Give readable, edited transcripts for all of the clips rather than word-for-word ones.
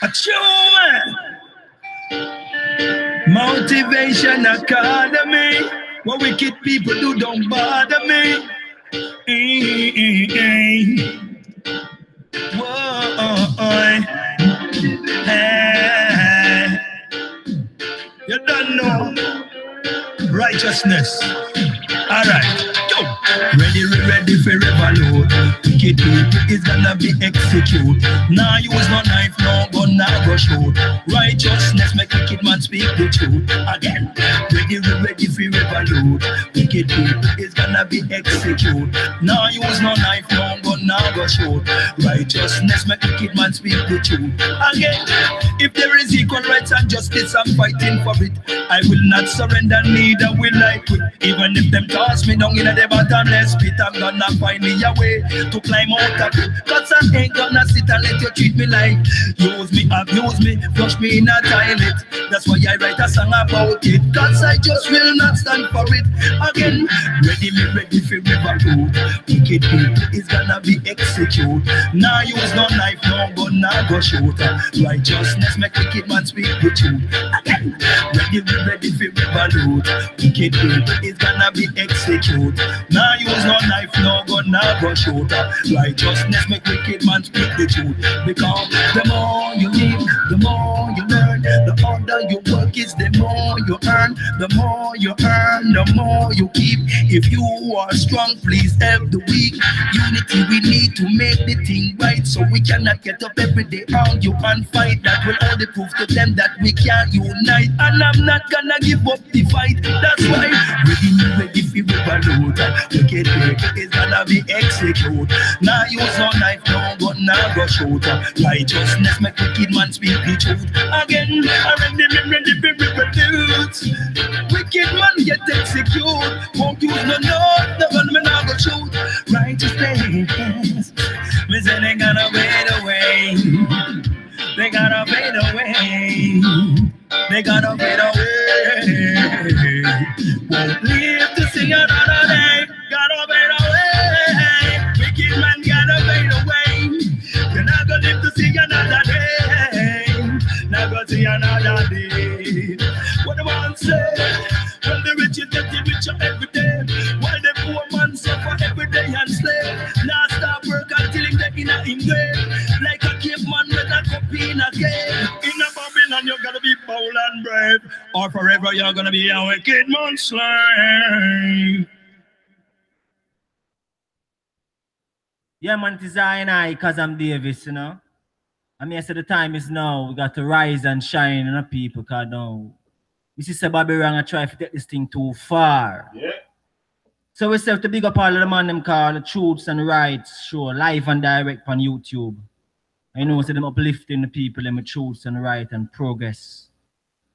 A TRU-MON Motivation Academy. What wicked people do don't bother me. Whoa, hey. You don't know righteousness. Alright, go. Ready for revolute. Wicked people is gonna be executed. Now use no knife, no gun, now go shoot. Righteousness make wicked man speak the truth. Again, ready for revolute. Wicked people is gonna be executed. Now use no knife, no gun, now go shoot. Righteousness make wicked man speak the truth. Again, if there is equal rights and justice, I'm fighting for it. I will not surrender, neither will I quit. Even if them toss me down in the bottomless pit, I'm gonna find me a way to climb out of it. Cause I ain't gonna sit and let you treat me like use me, abuse me, flush me in a toilet. That's why I write a song about it. Cause I just will not stand for it. Again, ready for revolute. Wicked people is gonna be executed. Now use no knife, no gun, now go shoot. Righteousness make wicked man speak the truth. Again, ready for revolute. Wicked people is gonna be executed. Now use no knife, no gun, now go shoot. Righteousness make wicked man speak the truth. Because the more you live, the more you learn. The harder you work is the more you earn. The more you earn, the more you keep. If you are strong, please help the weak. Unity we need to make the thing right. So we cannot get up every day, argue and fight. That will only prove to them that we can't unite. And I'm not gonna give up the fight. That's why ready for revolute. Wicked people is gonna be executed. Now use no knife, no gun, now go shoot. Righteousness make wicked man speak the truth. Again, ready for revolute. Wicked man get executed. Won't use no gun, me now go shoot. Righteousness, me say they gonna fade away. They gotta fade away. They gotta fade away. Won't live to see another day. Gotta fade away. Wicked man gotta fade away. You're not gonna live to see another day. Not gonna see another day. What the man say? Well, the rich is getting richer every day, while the poor man suffer every day and slave. Now stop work until him get in a grave. Like a caveman with a cup in a cave. In a Babylon you gotta be bold and brave, or forever you're gonna be a wicked man slave. Yeah, man, it is I, cause I'm Davis, you know. I mean, I said the time is now. We got to rise and shine, and people, cause now this is a Babylon. I try to take this thing too far. Yeah. So we have to big up all of the man them called the Truths and Rights show, live and direct on YouTube. I know so them uplifting the people, them truths and right and progress,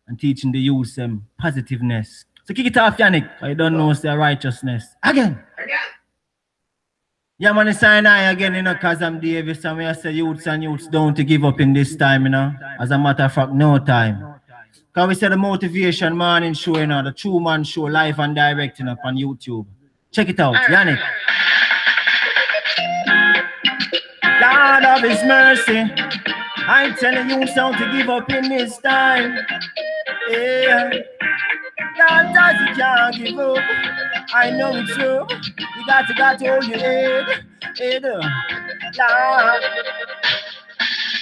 and teaching the youth them positiveness. So kick it off, Yannick. I don't know it's their righteousness. Again. Yeah, man, it's I again, you know, cause I'm Davis, and we say youths and youths don't to give up in this time, you know. As a matter of fact, no time. Cause we say the motivation morning show, you know, the TRU-MON show, live and direct, you know, on YouTube. Check it out, Yannick. Lord of His mercy, I'm telling you don't to give up in this time. Yeah, God does you can't give up. I know it's true. You got to hold your head. Lord.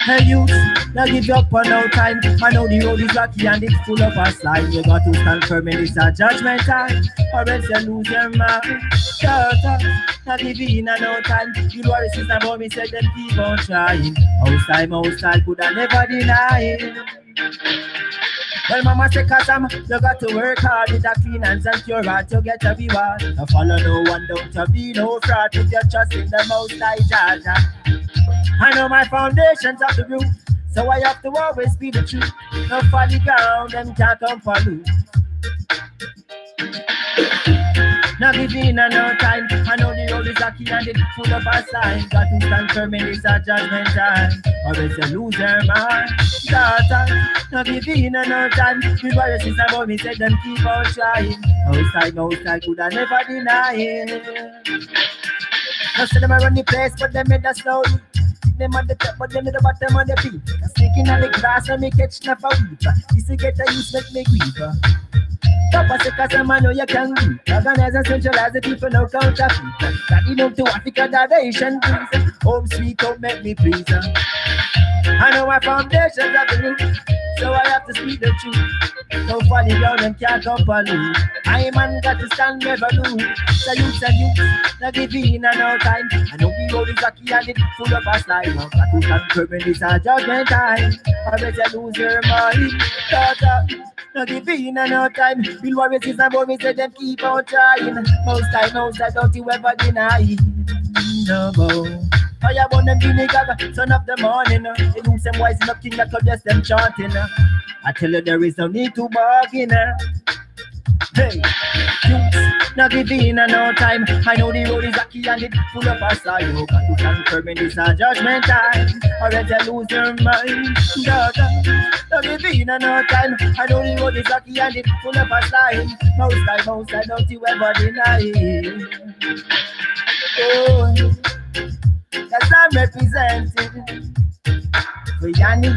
Hey youth, now give up on no time. I know the road is rocky and it's full of a slide. You got to stand firm in this judgment time, or else you lose your mind. Shut up, not living in no time. You know the sister about me said them keep on trying. House time, could I never deny it. Well, mama say cause you got to work hard with the clean hands and pure heart to get to be one. No follow no one, don't to be no fraud. Put your trust in the most high Jaja. I know my foundations of the roof, so I have to always be the truth. No for the ground, them can't come for loot. Now giving no time, I know the road is rocky and it's full of a sign. Got to stand firm in this judgment time, or else you lose your mind. Now giving no time, the worries is about me, said them keep on trying. Outside, could I never deny it. Now say them I run the place, but them made us slowly. Them on the top, but them in the bottom of the feet. Sneaking on the grass and me catch enough a week. This to get a use make me grieve. Top of cause a man know you can do. Organize and centralize the people now counterfeit. That enough to Africa Nation please. Home sweet home make me please. I know my foundations are the roof, so I have to speak the truth. No falling down and can't come pollute. I man got to stand never lose. Salute, now give in and no time. I know we roll is lucky and it's full of a slide. Now got to confirm when it's a judgment time. I bet you lose your mind. Daughter, now give in and no time. Bill Warriors is about me, say them keep on trying. Most time, don't you ever deny. No more. Fire burn them guinea gag, son of the morning. They lose them wise enough king that could just them chanting. I tell you there is no need to bargain. Hey, youths, not giving no time. I know the road is rocky and it's full of a side. You got to confirm in this a judgment time, or else you lose your mind. Daughter, not giving no time. I know the road is rocky and it's full of a slide. Most time, don't you ever deny it. Oh, yes, I'm representing for Yanni.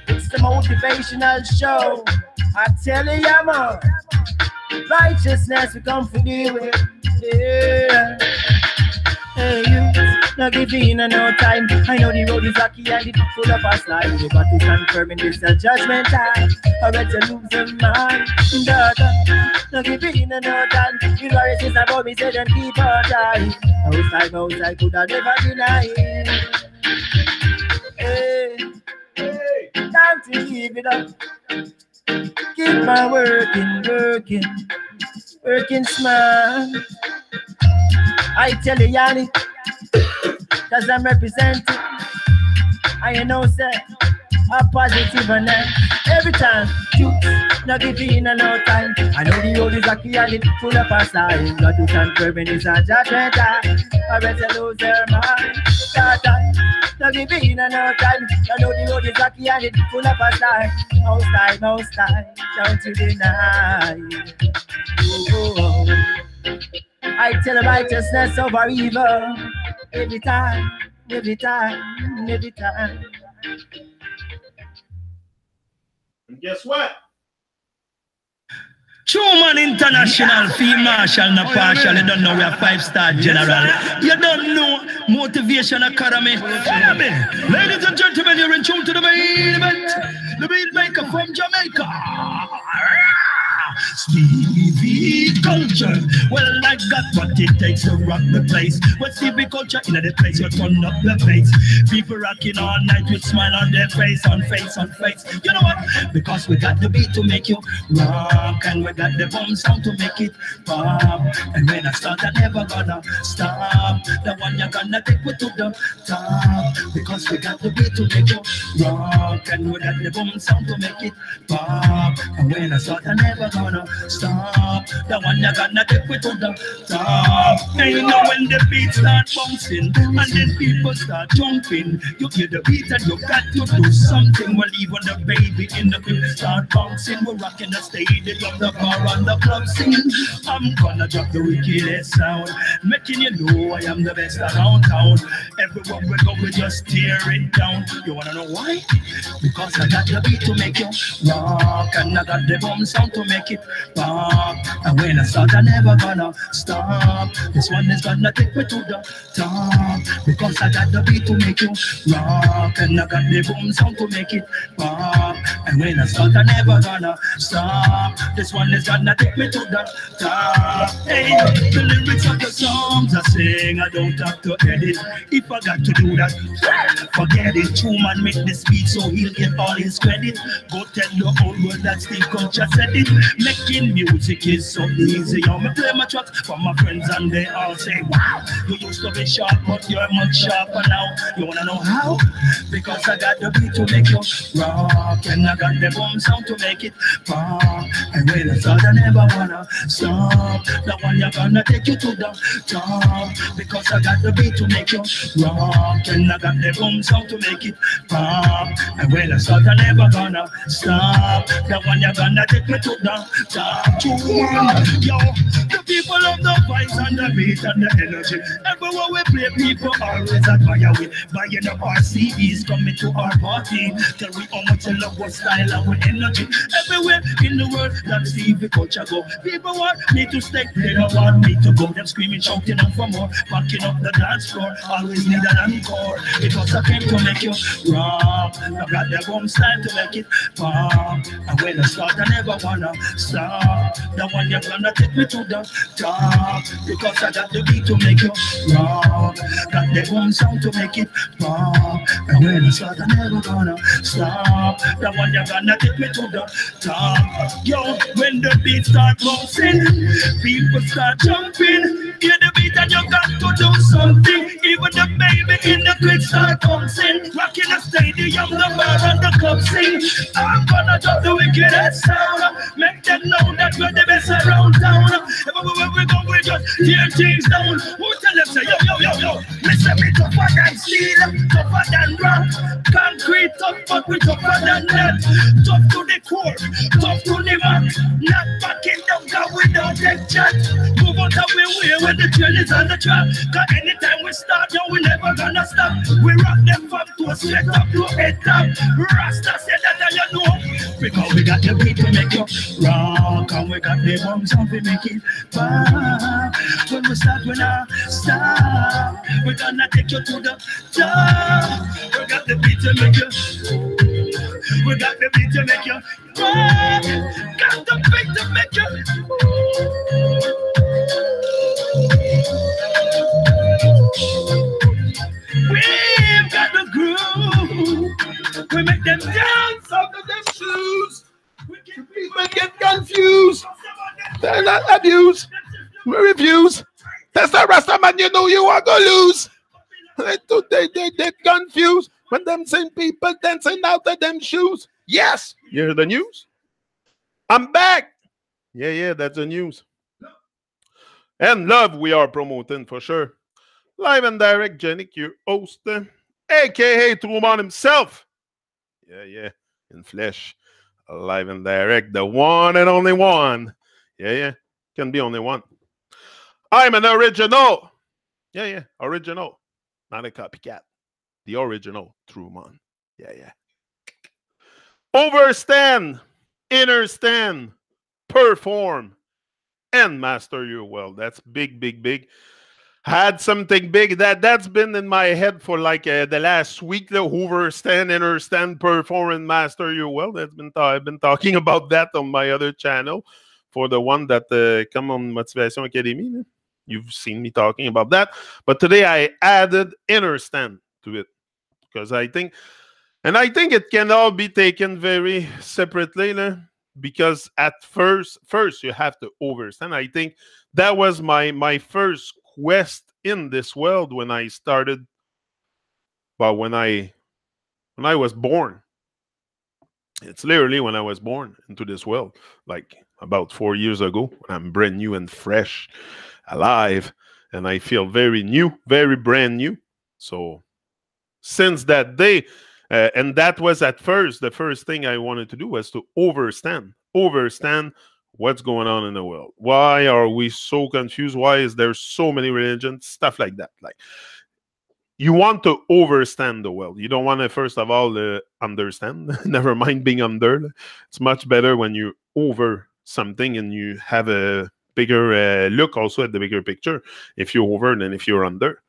It's the motivational show. I tell you, man. Righteousness we come for deal with. Yeah. Hey, you, not giving no time. I know the road is rocky and it's full of a slide. You got to confirm in this a judgment time, or else you lose your mind. Daughter, not giving no time. You know it's just about me, say them keep on trying. Outside, could I never deny it. Hey, time to give it up. Keep my working smart. I tell you, Yanni, cause I'm representing. I know, sir, a positive and every time you not giving no time. I know the road is rocky and it's full of a sign. Got to confirm in this a judgment time, or else you lose your mind. Not giving no time. I know the road is rocky and it's full of a sign. Most time, don't you deny. Oh. I tell righteousness over evil every time. And guess what? TRU-MON International, Field Marshal, no partial. You don't know we are 5-star general. You don't know Motivation Academy. Ladies and gentlemen, you're in tune to the main event. The beat maker from Jamaica. Stevie Culture. Well, I got what it takes to rock the place. When Stevie Culture in the place, you turn up the place. People rocking all night with smile on their face, on face. You know what? Because we got the beat to make you rock, and we got the boom sound to make it pop. And when I start, I never gonna stop. The one you're gonna take me to the top. Because we got the beat to make you rock, and we got the boom sound to make it pop. And when I start, I never gonna stop. The one you're gonna take me to the top. And you know when the beat start bouncing, and then people start jumping, you hear the beat and you got to do something. Well, even the baby in the crib start bouncing. We're rocking the stadium, the bar and the club singing. I'm gonna drop the wickedest sound, making you know I am the best around town. Everywhere we go, we just tear it down. You wanna know why? Because I got the beat to make you rock, and I got the boom sound to make it pop. And when I start, I never gonna stop. This one is gonna take me to the top. Because I got the beat to make you rock, and I got the boom sound to make it pop. And when I start, I never gonna stop. This one is gonna take me to the top. Hey, the lyrics of the songs I sing, I don't have to edit. If I got to do that, forget it. TRU-MON make this beat so he'll get all his credit. Go tell the whole world that Steve Culture said it. Making music is so easy. I play my tracks for my friends and they all say, wow, you used to be sharp, but you're much sharper now. You wanna know how? Because I got the beat to make you rock, and I got got the boom sound to make it pop. And when I start, I never wanna stop. The one you're gonna take you to the top. Because I got the beat to make you rock. And I got the boom sound to make it pop. And when I start, I never gonna stop. The one you're gonna take me to the top. Yo, the people of the vibes and the beat and the energy. Everywhere we play, people always admire we. Buying up our CDs, coming to our party. Tell we how much you love our style and our energy. Everywhere in the world, that's the culture go. People want me to stay, they don't want me to go. Them screaming, shouting out for more, backing up the dance floor. Always need an encore, because I came to make you rock. I got the boom style to make it pop. And when I start, I never wanna stop. The one you're gonna take me to the top, because I got the beat to make you rock. Got the boom sound to make it pop. And when I start, I never gonna stop. The one you're gonna take me to the top. Yo, when the beat start bouncing, people start jumping. Hear the beat and you got to do something. Even the baby in the crib start bouncing. Rocking the stadium, the bar and the club sing. I'm gonna drop the wickedest sound. Make them know that we're the best around town. Everywhere we go, we just tear things down. Who tell them say, yo, yo, yo, yo. Listen, me tougher than steel, tougher than rock. Concrete tough, but we tougher than that. Tough to the core, tough to the back. Not backing down, cause we don't take chat. Move out of the way when the train is on the track. Cause anytime we start, yo, we never gonna stop. We rock them from to straight up to head top. Rasta said that you know. Because we got the beat to make you rock. And we got the boom sound to make it pop. When we start, we not stop. We're gonna take you to the top. We got the beat to make you. We got the beat to make you rock. Got the beat to make you. We've got the groove. We make them dance out of their shoes. People get confused. They're not abused. We refuse. That's the Rasta man, you know you are gonna lose. They get confused when them same people dancing out of them shoes. Yes, you hear the news? I'm back. Yeah, that's the news. And love we are promoting for sure. Live and direct, Jenny, your host, aka TRU-MON himself. Yeah, in flesh. Live and direct, the one and only one. Yeah, can be only one. I'm an original. Yeah, original. Not a copycat. The original TRU-MON. Yeah. Overstand, Innerstand, perform, and master your world. That's big. Had something big that's been in my head for like the last week. The Overstand, Innerstand, perform, and master your world. I've been talking about that on my other channel. For the one that come on Motivation Academy, you've seen me talking about that. But today I added Innerstand to it because I think it can all be taken very separately. Because at first you have to overstand. I think that was my first quest in this world when I started. Well, when I was born. It's literally when I was born into this world, like about 4 years ago. When I'm brand new and fresh, alive, and I feel very new, very brand new. So since that day, and that was at first, the first thing I wanted to do was to overstand what's going on in the world. Why are we so confused? Why is there so many religions? Stuff like that. Like, you want to overstand the world. You don't want to, first of all, understand. Never mind being under. It's much better when you over something and you have a bigger look also at the bigger picture if you're over than if you're under.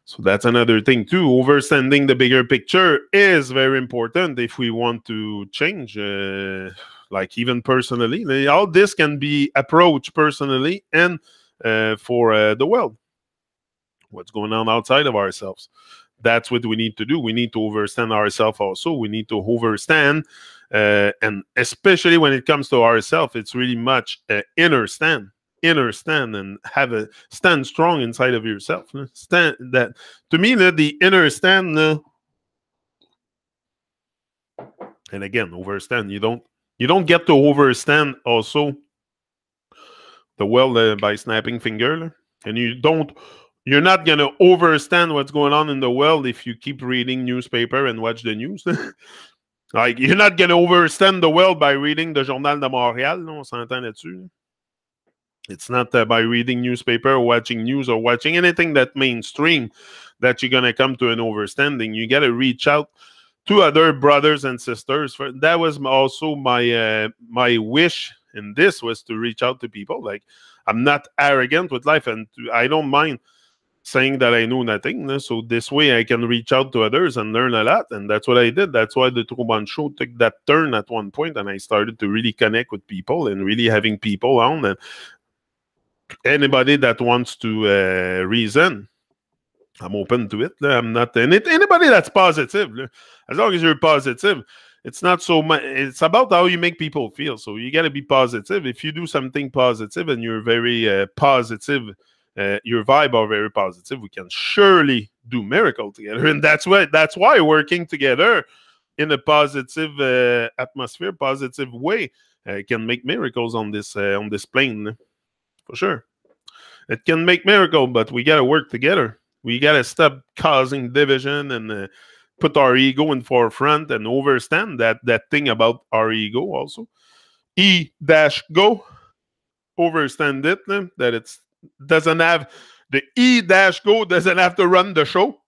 So that's another thing too. Overstanding the bigger picture is very important if we want to change, like even personally. All this can be approached personally and for the world. What's going on outside of ourselves. That's what we need to do. We need to overstand ourselves also. We need to overstand, and especially when it comes to ourselves, it's really much innerstand and have a stand strong inside of yourself. Stand that to me, the inner stand And again, overstand. You don't get to overstand also the world by snapping finger, and you're not gonna overstand what's going on in the world if you keep reading newspaper and watch the news. Like, you're not gonna overstand the world by reading the Journal de Montréal, on s'entend là-dessus. It's not by reading newspaper or watching news or watching anything that mainstream that you're gonna come to an overstanding. You gotta reach out to other brothers and sisters. That was also my wish in this, was to reach out to people. Like, I'm not arrogant with life, and I don't mind saying that I know nothing. So this way I can reach out to others and learn a lot. And that's what I did. That's why the TRU-MON show took that turn at one point, and I started to really connect with people and really having people on. And anybody that wants to reason, I'm open to it. I'm not anybody that's positive. As long as you're positive, it's not so much. It's about how you make people feel. So you got to be positive. If you do something positive and you're very positive, your vibe are very positive, we can surely do miracle together. And that's why working together in a positive atmosphere, positive way, can make miracles on this plane, for sure. It can make miracle, but we got to work together. We got to stop causing division and put our ego in forefront and overstand that thing about our ego also. E-go, overstand it, that it's doesn't have the E-go doesn't have to run the show.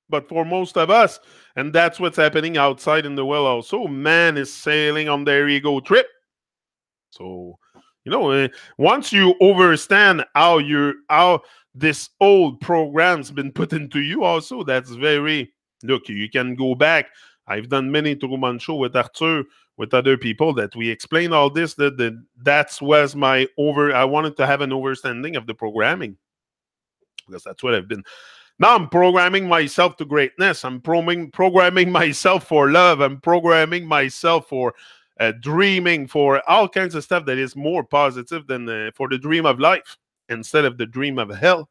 But for most of us, and that's what's happening outside in the world also, man is sailing on their ego trip. So, once you understand how this old program's been put into you also, that's very, look, you can go back. I've done many TRU-MON show with Arthur, with other people, that we explain all this, that was I wanted to have an understanding of the programming, because that's what I've been. Now I'm programming myself to greatness. I'm programming myself for love. I'm programming myself for dreaming, for all kinds of stuff that is more positive than for the dream of life instead of the dream of hell.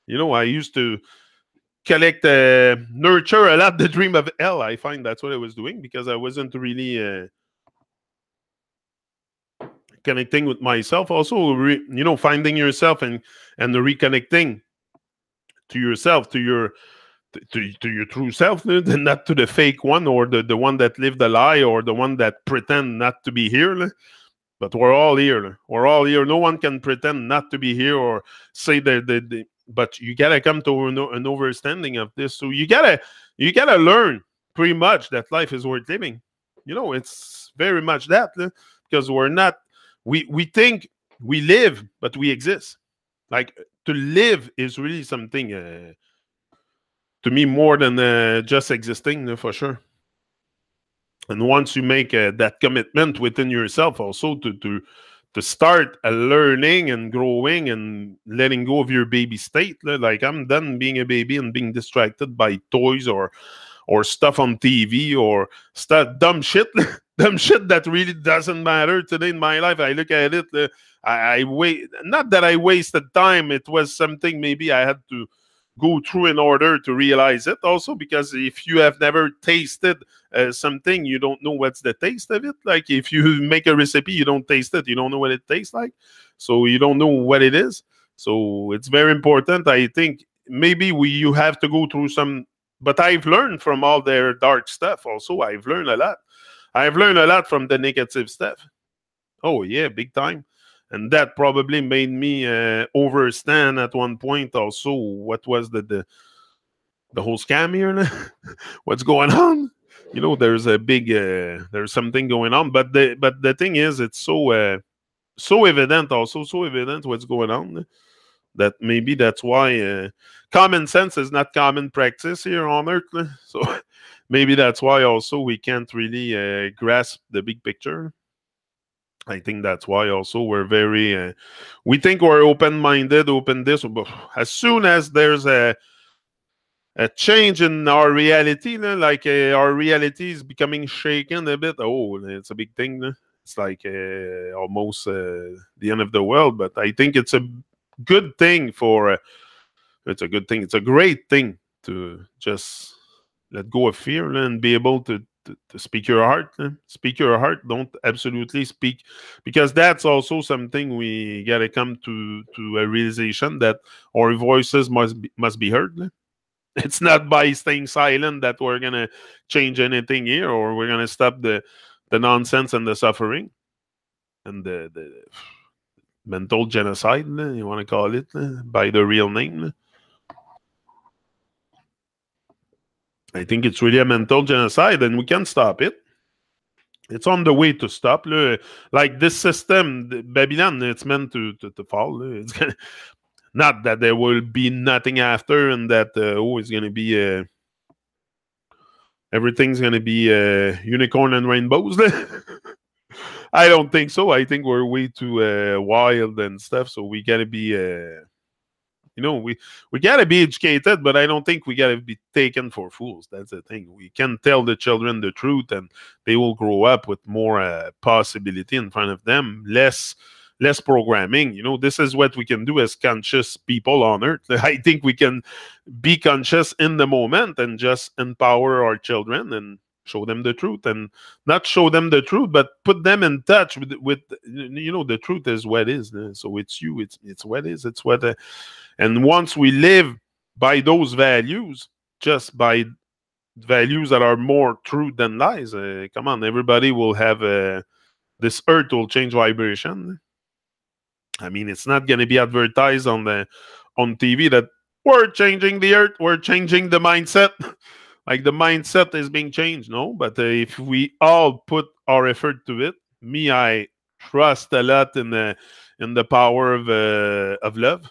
I used to nurture a lot the dream of hell. I find that's what I was doing, because I wasn't really connecting with myself. Also, finding yourself and reconnecting to yourself, to your true self, and not to the fake one, or the one that lived a lie, or the one that pretend not to be here. But we're all here. We're all here. No one can pretend not to be here or say that. But you gotta come to an understanding of this. So you gotta learn pretty much that life is worth living. It's very much that, because we're not. We think we live, but we exist. Like, to live is really something, to me, more than just existing, for sure. And once you make that commitment within yourself also to start learning and growing and letting go of your baby state, like, I'm done being a baby and being distracted by toys or stuff on TV or stuff, dumb shit dumb shit that really doesn't matter today in my life. I look at it, I wait, not that I wasted time, it was something maybe I had to go through in order to realize it also, because if you have never tasted something, you don't know what's the taste of it. Like, if you make a recipe, you don't taste it, you don't know what it tastes like, so you don't know what it is. So it's very important. I think maybe you have to go through some, but I've learned from all their dark stuff also. I've learned a lot from the negative stuff. Oh yeah, big time. And that probably made me overstand at one point also what was the whole scam here. What's going on? There's a big there's something going on. But the thing is, it's so evident also, so evident what's going on, that maybe that's why common sense is not common practice here on Earth. So maybe that's why also we can't really grasp the big picture. I think that's why also we're very, we think we're open-minded, open this, but as soon as there's a change in our reality, like our reality is becoming shaken a bit, oh, it's a big thing. It's like almost the end of the world, but I think it's a good thing it's a good thing. It's a great thing to just let go of fear and be able to to speak your heart. Speak your heart. Don't absolutely speak, because that's also something we gotta come to a realization that our voices must be heard. It's not by staying silent that we're gonna change anything here, or we're gonna stop the nonsense and the suffering and the mental genocide. You want to call it by the real name. I think it's really a mental genocide, and we can stop it. It's on the way to stop. Like this system, Babylon, it's meant to fall. It's gonna, not that there will be nothing after, and that it's going to be everything's going to be unicorn and rainbows. I don't think so. I think we're way too wild and stuff. So we got to be we gotta be educated, but I don't think we gotta be taken for fools. That's the thing. We can tell the children the truth, and they will grow up with more possibility in front of them, less programming. This is what we can do as conscious people on Earth. I think we can be conscious in the moment and just empower our children and show them the truth, and not show them the truth, but put them in touch with the truth is what is. So it's you. It's what is. It's what. And once we live by those values, just by values that are more true than lies, come on, everybody will have this earth will change vibration. I mean, it's not going to be advertised on TV that we're changing the earth, we're changing the mindset. Like the mindset is being changed, no? But if we all put our effort to it, I trust a lot in the power of love.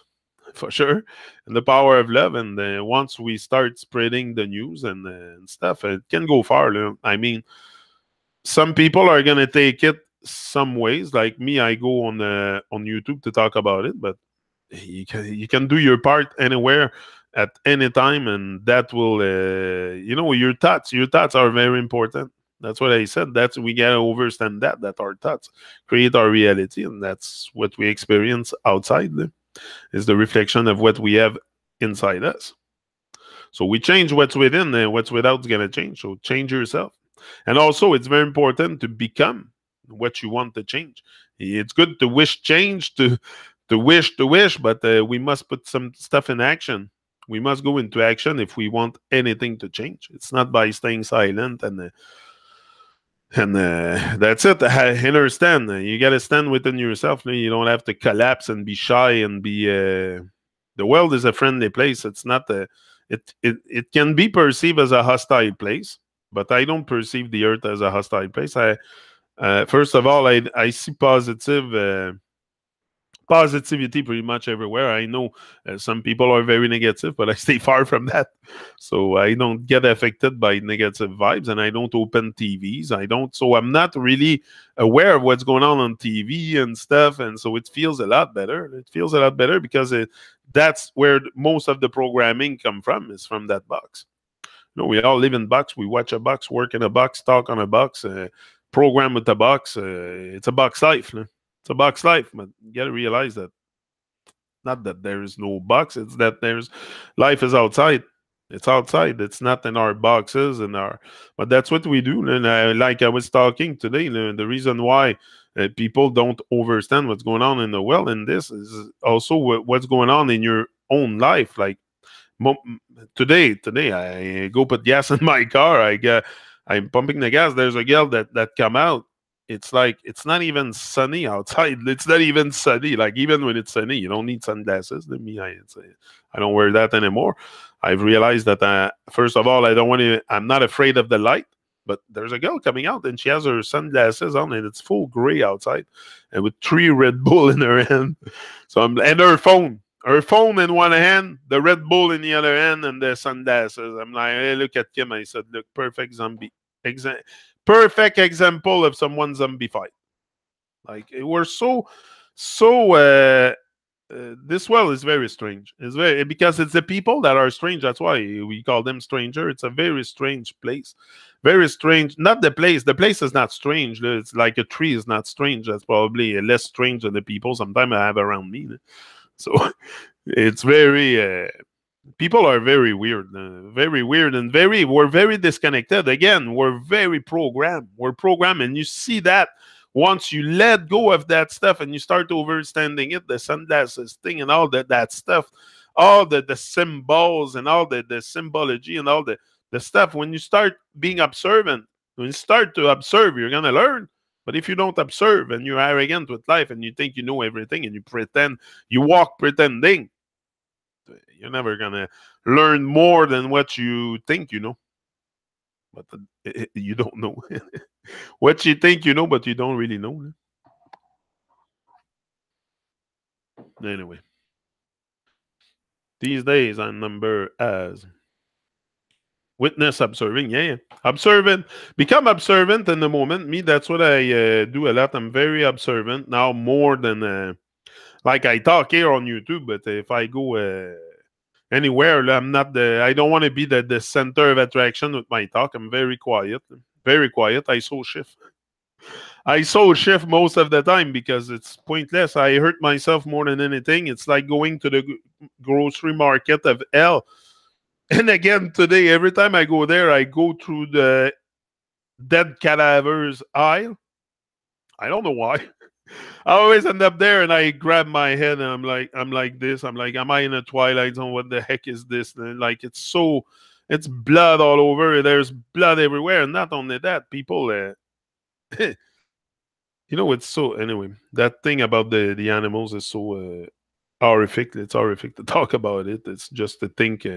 For sure, and the power of love, and once we start spreading the news and stuff, it can go far. I mean, some people are gonna take it some ways. Like me, I go on YouTube to talk about it, but you can do your part anywhere at any time, and that will your thoughts are very important. That's what I said. That's we gotta understand that our thoughts create our reality, and that's what we experience outside. Is the reflection of what we have inside us. So we change what's within, and what's without is going to change. So change yourself. And also, it's very important to become what you want to change. It's good to wish change, to wish, but we must put some stuff in action. We must go into action if we want anything to change. It's not by staying silent and that's it. Innerstand. You got to stand within yourself. You don't have to collapse and be shy and be. The world is a friendly place. It's not a. It can be perceived as a hostile place, but I don't perceive the earth as a hostile place. First of all, I see positivity pretty much everywhere. I know some people are very negative, but I stay far from that. So I don't get affected by negative vibes, and I don't open TVs. So I'm not really aware of what's going on TV and stuff. And so it feels a lot better. It feels a lot better because that's where most of the programming come from, is from that box. We all live in box. We watch a box, work in a box, talk on a box, program with a box. It's a box life. It's a box life, but you got to realize that not that there is no box, it's that life is outside. It's outside. It's not in our boxes but that's what we do. And like I was talking today, the reason why people don't understand what's going on in the world, and this is also what's going on in your own life. Like today, I go put gas in my car. I'm pumping the gas. There's a girl that come out. It's like it's not even sunny outside. It's not even sunny. Like even when it's sunny, you don't need sunglasses. I don't wear that anymore. I've realized that first of all, I'm not afraid of the light. But there's a girl coming out and she has her sunglasses on and it's full gray outside, and with 3 Red Bull in her hand. And her phone in one hand, the Red Bull in the other hand, and the sunglasses. I'm like, hey, look at Kim. I said, look, perfect zombie. Perfect example of someone zombified. Like we're so this world is very strange. It's because it's the people that are strange. That's why we call them stranger. It's a very strange place. Very strange. Not the place. The place is not strange. It's like a tree is not strange. That's probably less strange than the people sometimes I have around me. So it's very People are very weird, and we're very disconnected. Again, we're very programmed. We're programmed, and you see that once you let go of that stuff and you start overstanding it, the sunglasses thing and all that stuff, all the symbols and all the symbology and all the stuff. When you start being observant, when you start to observe, you're gonna learn. But if you don't observe and you're arrogant with life and you think you know everything and you pretend, you walk pretending, you're never gonna learn more than what you think you know. But you don't know what you think you know, but you don't really know. Anyway, these days I'm number as witness observing. Yeah, yeah. Observant. Become observant in the moment. Me, that's what I do a lot. I'm very observant now, more than like I talk here on YouTube. But if I go anywhere, I'm not the. I don't want to be the center of attraction with my talk. I'm very quiet. Very quiet. I so shift. I so shift most of the time because it's pointless. I hurt myself more than anything. It's like going to the grocery market of hell. And again, today, every time I go there, I go through the dead cadavers aisle. I don't know why. I always end up there and I grab my head and I'm like this. I'm like, am I in a twilight zone? What the heck is this? And like, it's blood all over. There's blood everywhere. And not only that, people, it's so, anyway, that thing about the animals is so horrific. It's horrific to talk about it. It's just to think.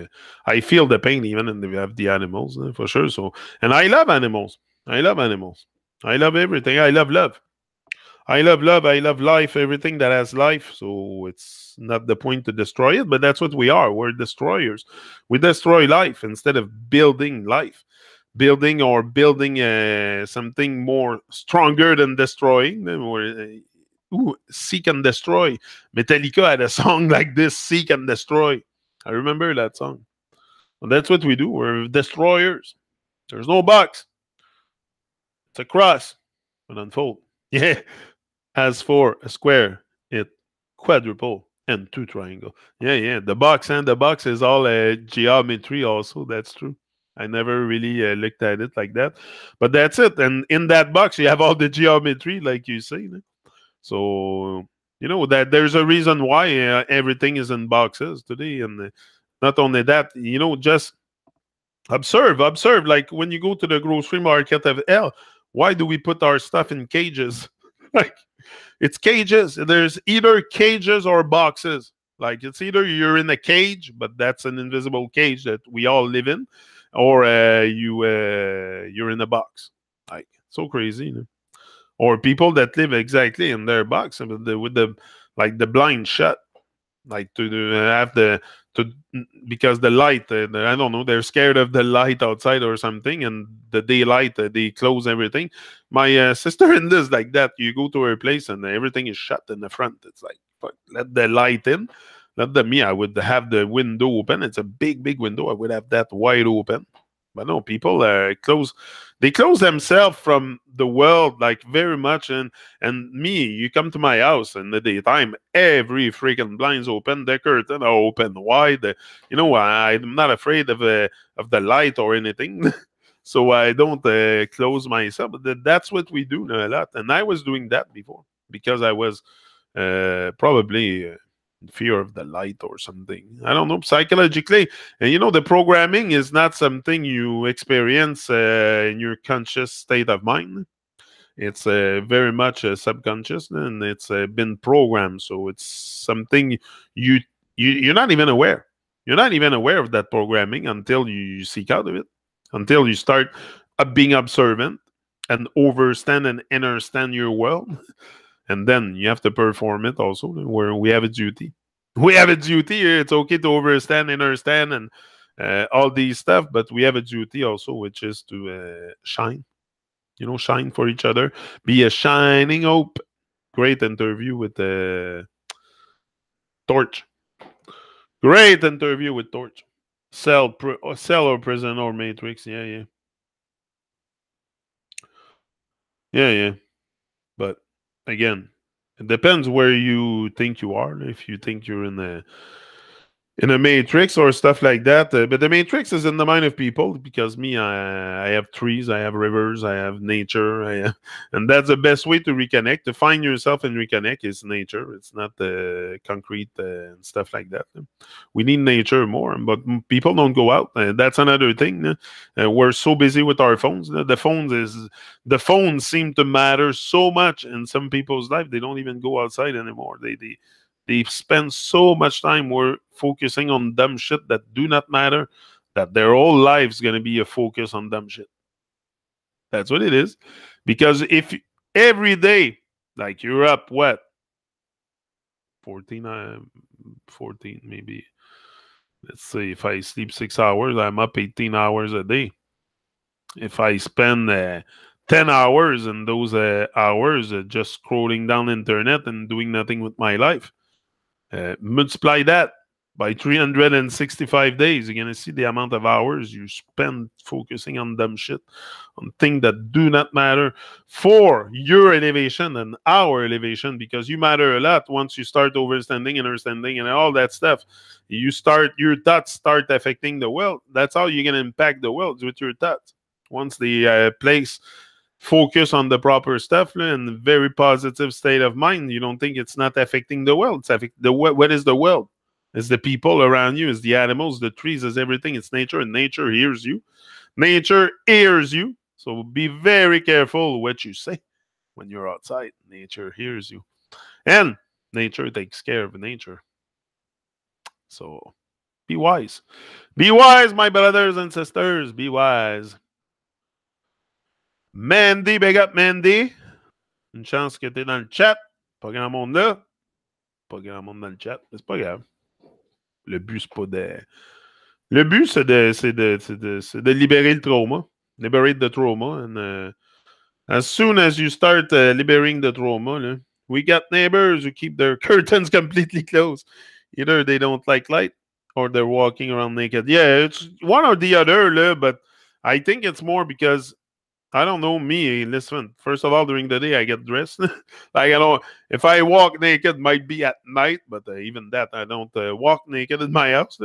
I feel the pain even in the animals for sure. So, and I love animals. I love animals. I love everything. I love love. I love love. I love life. Everything that has life. So it's not the point to destroy it, but that's what we are. We're destroyers. We destroy life instead of building life. Building something more stronger than destroying. Seek and destroy. Metallica had a song like this, Seek and Destroy. I remember that song. And that's what we do. We're destroyers. There's no box. It's a cross. An unfold. Yeah. As for a square, it quadruple and two triangle. Yeah, yeah. The box is all geometry also. That's true. I never really looked at it like that. But that's it. And in that box, you have all the geometry, like you say. So that there's a reason why everything is in boxes today, and not only that, just observe. Like when you go to the grocery market of hell, why do we put our stuff in cages? Like it's cages. There's either cages or boxes. Like it's either you're in a cage, but that's an invisible cage that we all live in, or you're in a box. Like so crazy. Or people that live exactly in their box with the like the blind shut, like to have to because the light, I don't know, they're scared of the light outside or something, and the daylight, they close everything. My sister in this like that. You go to her place and everything is shut in the front. It's like, fuck, let the light in. Let the me. I would have the window open. It's a big window. I would have that wide open. But no, people close. They close themselves from the world like very much. And me, you come to my house in the daytime, every freaking blind's open, the curtain are open wide. I'm not afraid of the light or anything. So I don't close myself. But that's what we do a lot. And I was doing that before because I was probably fear of the light or something. I don't know, psychologically. And the programming is not something you experience in your conscious state of mind. It's very much subconscious, and it's been programmed. So it's something you, you're not even aware. You're not even aware of that programming until you seek out of it, until you start being observant and overstand and understand your world. And then you have to perform it also, where we have a duty. We have a duty. It's okay to overstand, understand, and all these stuff, but we have a duty also, which is to shine. Shine for each other. Be a shining hope. Great interview with Torch. Great interview with Torch. Cell or prison or Matrix. Yeah, yeah, yeah. But again, it depends where you think you are. If you think you're in in a matrix or stuff like that. But the matrix is in the mind of people because me, I have trees, I have rivers, I have nature, and that's the best way to reconnect. To find yourself and reconnect is nature. It's not the concrete and stuff like that. We need nature more, but people don't go out. That's another thing. We're so busy with our phones. The phones seem to matter so much in some people's life. They don't even go outside anymore. They spend so much time focusing on dumb shit that do not matter, that their whole life's gonna be a focus on dumb shit. That's what it is. Because if every day, like you're up, what? 14, 14 maybe. Let's say if I sleep 6 hours, I'm up 18 hours a day. If I spend 10 hours in those hours just scrolling down internet and doing nothing with my life, multiply that by 365 days. You're going to see the amount of hours you spend focusing on dumb shit, on things that do not matter for your elevation and our elevation, because you matter a lot once you start overstanding, understanding, and all that stuff. Your thoughts start affecting the world. That's how you're going to impact the world, with your thoughts. Once the place focus on the proper stuff and very positive state of mind, you don't think it's not affecting the world. It's what is the world? It's the people around you, it's the animals, the trees, it's everything. It's nature, and nature hears you. Nature hears you. So be very careful what you say when you're outside. Nature hears you. And nature takes care of nature. So be wise. Be wise, my brothers and sisters. Be wise. Mandy, big up Mandy. Une chance que t'es dans le chat. Pas grand monde là. Pas grand monde dans le chat. Mais c'est pas grave. Le but, c'est pas de. Le but, c'est de libérer le trauma. Liberate the trauma. And as soon as you start liberating the trauma, là, we got neighbors who keep their curtains completely closed. Either they don't like light or they're walking around naked. Yeah, it's one or the other, là, but I think it's more because I don't know me. Listen, first of all, during the day I get dressed. Like I don't. If I walk naked, might be at night, but even that I don't walk naked in my house.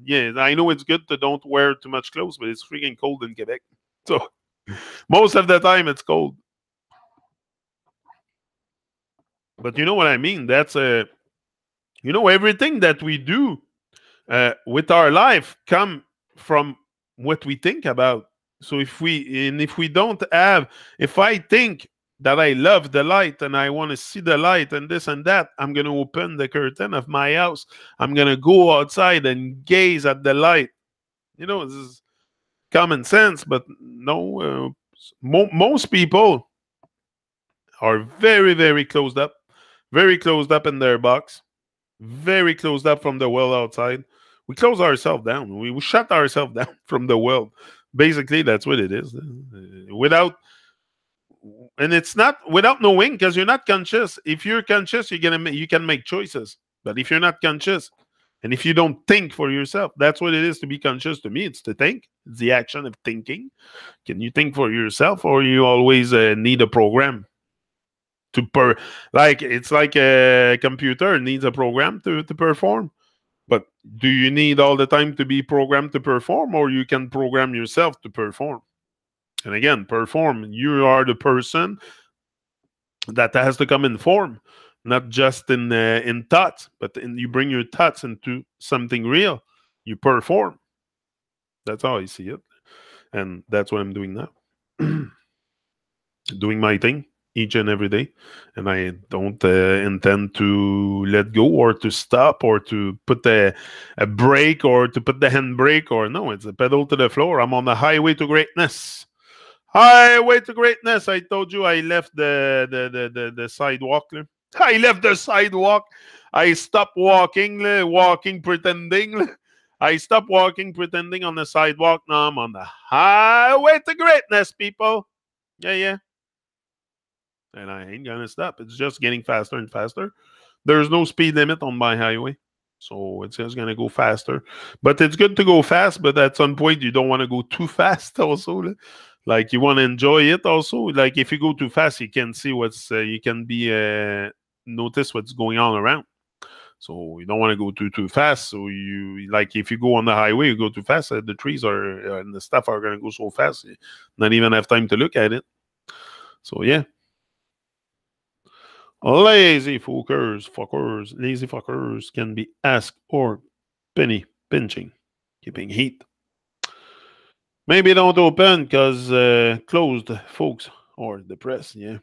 Yeah, I know it's good to don't wear too much clothes, but it's freaking cold in Quebec. So most of the time it's cold. But you know what I mean. That's everything that we do with our life come from what we think about. So if I think that I love the light and I want to see the light and this and that, I'm going to open the curtain of my house. I'm going to go outside and gaze at the light. This is common sense, but no, most people are very, very closed up in their box, very closed up from the world outside. We close ourselves down. We shut ourselves down from the world. Basically, that's what it is. It's not without knowing, because you're not conscious. If you're conscious, you can make choices. But if you're not conscious, and if you don't think for yourself, that's what it is to be conscious. To me, it's to think. It's the action of thinking. Can you think for yourself, or you always need a program? It's like a computer needs a program to perform. But do you need all the time to be programmed to perform, or you can program yourself to perform? And again, perform. You are the person that has to come in form, not just in thoughts, but you bring your thoughts into something real. You perform. That's how I see it, and that's what I'm doing now. Doing my thing each and every day, and I don't intend to let go or to stop or to put a brake or to put the handbrake, or no, it's a pedal to the floor. I'm on the highway to greatness. Highway to greatness. I told you I left the sidewalk. I left the sidewalk. I stopped walking pretending. I stopped walking pretending on the sidewalk. Now I'm on the highway to greatness, people. Yeah. And I ain't gonna stop. It's just getting faster and faster. There's no speed limit on my highway, so it's just gonna go faster. But it's good to go fast, but at some point you don't want to go too fast also. Like you want to enjoy it also. Like if you go too fast, you can see you can be notice what's going on around. So you don't want to go too fast. So you like if you go on the highway, you go too fast. The trees are and the stuff are going to go so fast, you not even have time to look at it. So yeah, lazy fuckers can be asked or penny pinching, keeping heat. Maybe don't open because closed folks are depressed. Yeah.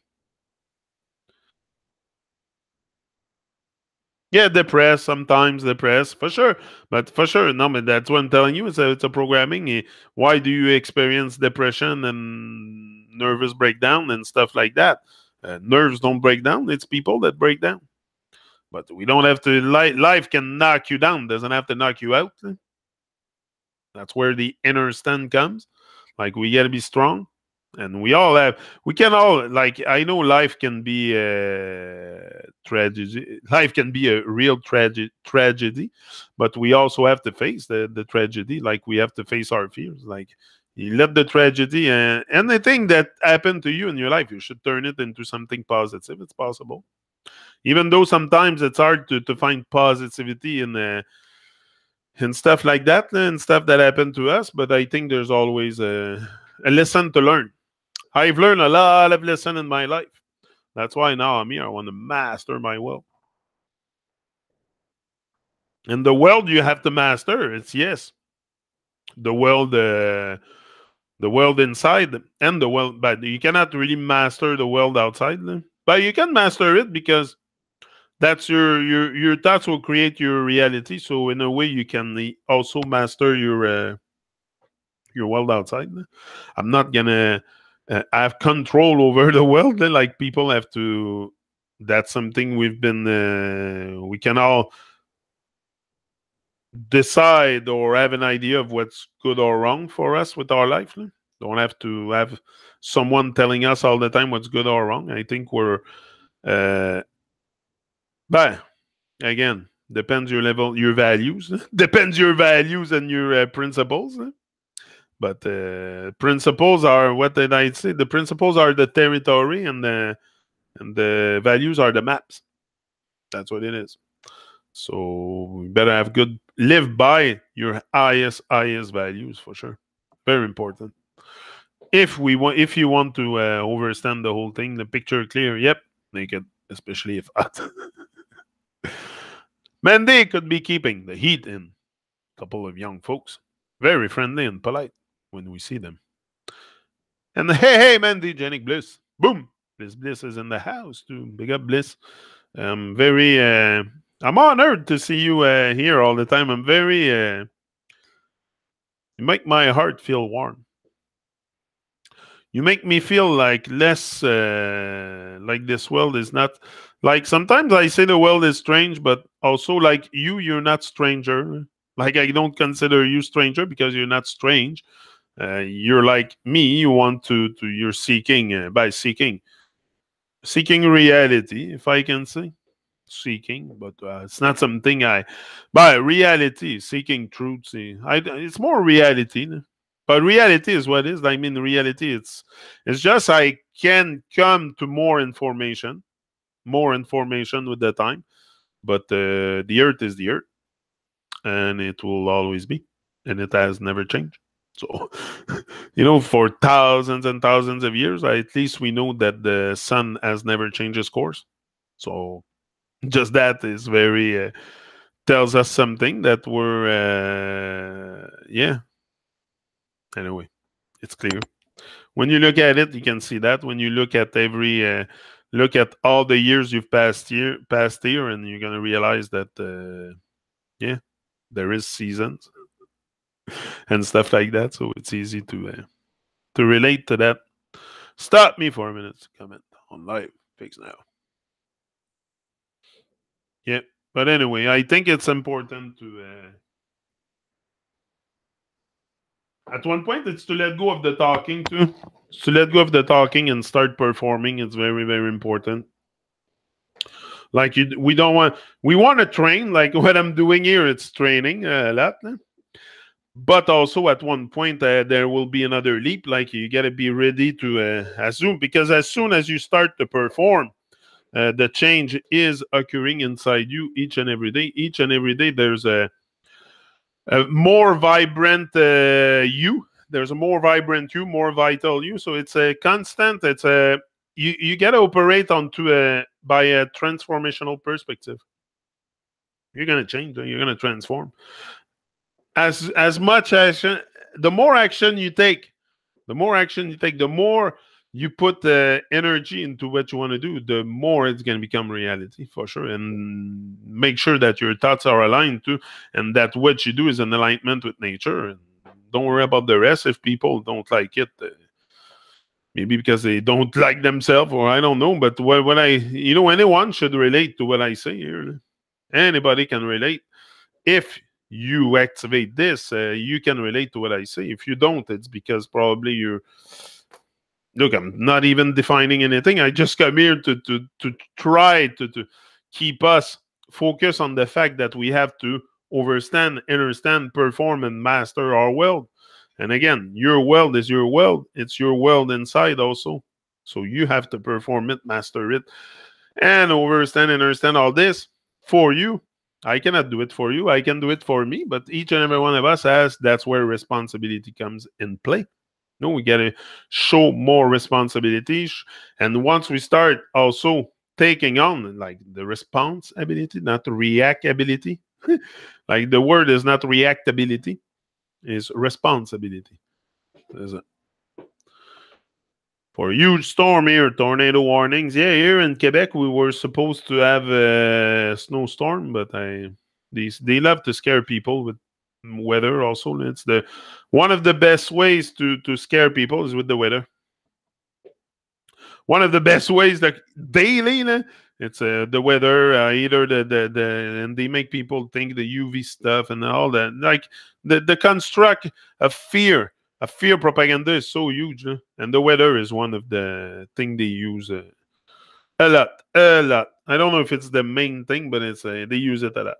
Yeah, depressed, sometimes depressed, for sure. But for sure, no, but that's what I'm telling you. It's a programming. Why do you experience depression and nervous breakdown and stuff like that? Nerves don't break down. It's people that break down. But we don't have to, life can knock you down, doesn't have to knock you out. That's where the inner stand comes. Like we got to be strong, and we can all like. I know life can be a tragedy. Life can be a real tragedy, but we also have to face the tragedy. Like we have to face our fears. Like you let the tragedy and anything that happened to you in your life, you should turn it into something positive. It's possible, even though sometimes it's hard to find positivity in and stuff like that and stuff that happened to us. But I think there's always a lesson to learn. I've learned a lot of lessons in my life. That's why now I'm here. I want to master my world. And the world you have to master. It's yes, the world, the world inside and the world, but you cannot really master the world outside. But you can master it because that's your thoughts will create your reality. So in a way, you can also master your world outside. I'm not gonna have control over the world. Like people have to. That's something we've been. We can all decide or have an idea of what's good or wrong for us with our life. Don't have to have someone telling us all the time what's good or wrong. I think we're. But again, depends your level, your values. Depends your values and your principles. But principles are, what did I say? The principles are the territory, and the values are the maps. That's what it is. So you better have good, live by your highest values for sure. Very important. If you want to overstand the whole thing, the picture clear. Yep, naked, especially if hot. Mandy could be keeping the heat in. A couple of young folks, very friendly and polite when we see them. And hey, Mandy, Janik Bliss. Boom. Bliss is in the house too. Big up, Bliss. I'm honored to see you here all the time. You make my heart feel warm. You make me feel like less like this world is not like sometimes I say the world is strange, but also like you're not stranger. Like I don't consider you stranger because you're not strange. You're like me. You want you're seeking by seeking reality, if I can say seeking, but it's not something by reality, seeking truth. It's more reality, but reality is what is. I mean, reality. It's just I can come to more information with the time, but the earth is the earth, and it will always be, and it has never changed. So, for thousands and thousands of years, at least we know that the sun has never changed its course. So, just that is very tells us something that we're yeah. Anyway, it's clear. When you look at it, you can see that. When you look at look at all the years you've passed here, and you're gonna realize that yeah, there is seasons and stuff like that. So it's easy to relate to that. Stop me for a minute to comment on live. Fix now. Yeah, but anyway, I think it's important to. At one point, it's to let go of the talking too. To let go of the talking and start performing. It's very, very important. Like we don't want. We want to train. Like what I'm doing here, it's training a lot. But also at one point, there will be another leap. Like you got to be ready to assume, because as soon as you start to perform, The change is occurring inside you each and every day. Each and every day, there's a more vibrant you. There's a more vibrant you, more vital you. So it's a constant. It's a you got to operate onto by a transformational perspective. You're gonna change. You're gonna transform. As much action, the more action you take, the more you put the energy into what you want to do, the more it's going to become reality for sure. And make sure that your thoughts are aligned to, and that what you do is in alignment with nature. And don't worry about the rest. If people don't like it, maybe because they don't like themselves, or I don't know. But what anyone should relate to what I say here. Anybody can relate. If you activate this, you can relate to what I say. If you don't, it's because probably you're. Look, I'm not even defining anything. I just come here to try to keep us focused on the fact that we have to overstand, understand, perform, and master our world. And again, your world is your world. It's your world inside also. So you have to perform it, master it, and overstand and understand all this for you. I cannot do it for you. I can do it for me. But each and every one of us has, that's where responsibility comes in play. No, we got to show more responsibilities. And once we start also taking on like the responsibility, not reactability, like the word is not reactability, is responsibility. For huge storm here, tornado warnings. Yeah, here in Quebec, we were supposed to have a snowstorm, but they love to scare people with weather also. It's one of the best ways to scare people is with the weather. One of the best ways that daily, it's the weather, either and they make people think the UV stuff and all that. Like the construct of fear propaganda is so huge, and the weather is one of the thing they use a lot. I don't know if it's the main thing, but it's they use it a lot.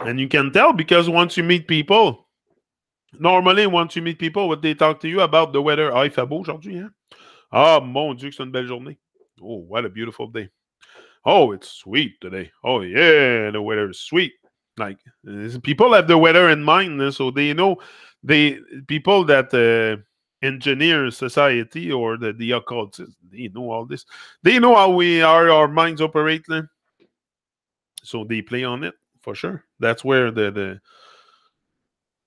And you can tell because once you meet people, normally, once you meet people, what they talk to you about the weather. Ah, il fait beau aujourd'hui, hein? Ah, mon Dieu, que c'est une belle journée. Oh, what a beautiful day. Oh, it's sweet today. Oh, yeah, the weather is sweet. Like, people have the weather in mind, so they know, people that engineer society or the occultists, they know all this. They know how our minds operate, so they play on it, for sure. That's where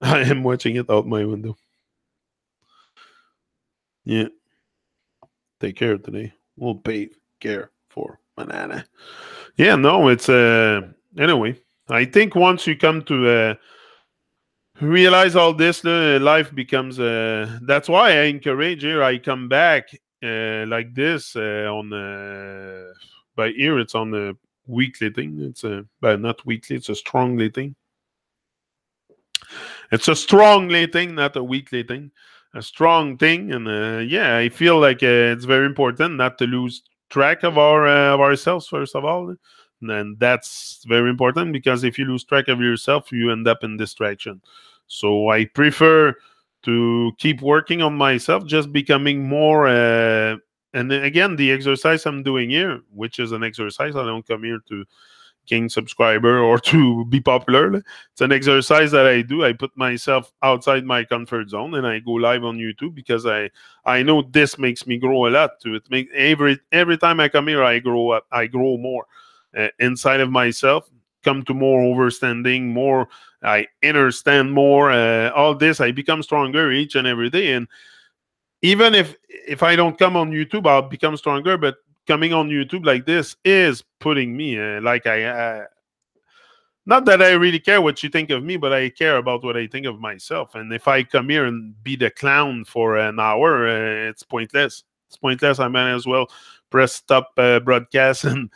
I am watching it out my window. Yeah. Take care today. We'll pay care for banana. Yeah, no, it's anyway. I think once you come to realize all this, life becomes that's why I encourage here. I come back like this on by here. It's on a weekly thing. It's but not weekly. It's a strongly thing. It's a strongly thing, not a weekly thing. A strong thing, and yeah, I feel like it's very important not to lose track of ourselves first of all, and that's very important because if you lose track of yourself, you end up in distraction. So I prefer to keep working on myself, just becoming more. And again, the exercise I'm doing here, which is an exercise, I don't come here to gain subscriber or to be popular. It's an exercise that I do. I put myself outside my comfort zone and I go live on YouTube because I know this makes me grow a lot too. It makes every time I come here, I grow up. I grow more inside of myself. Come to more overstanding, more. I understand more. All this, I become stronger each and every day. And even if I don't come on YouTube, I'll become stronger. But coming on YouTube like this is putting me like not that I really care what you think of me, but I care about what I think of myself. And if I come here and be the clown for an hour, it's pointless. It's pointless. I might as well press stop broadcast and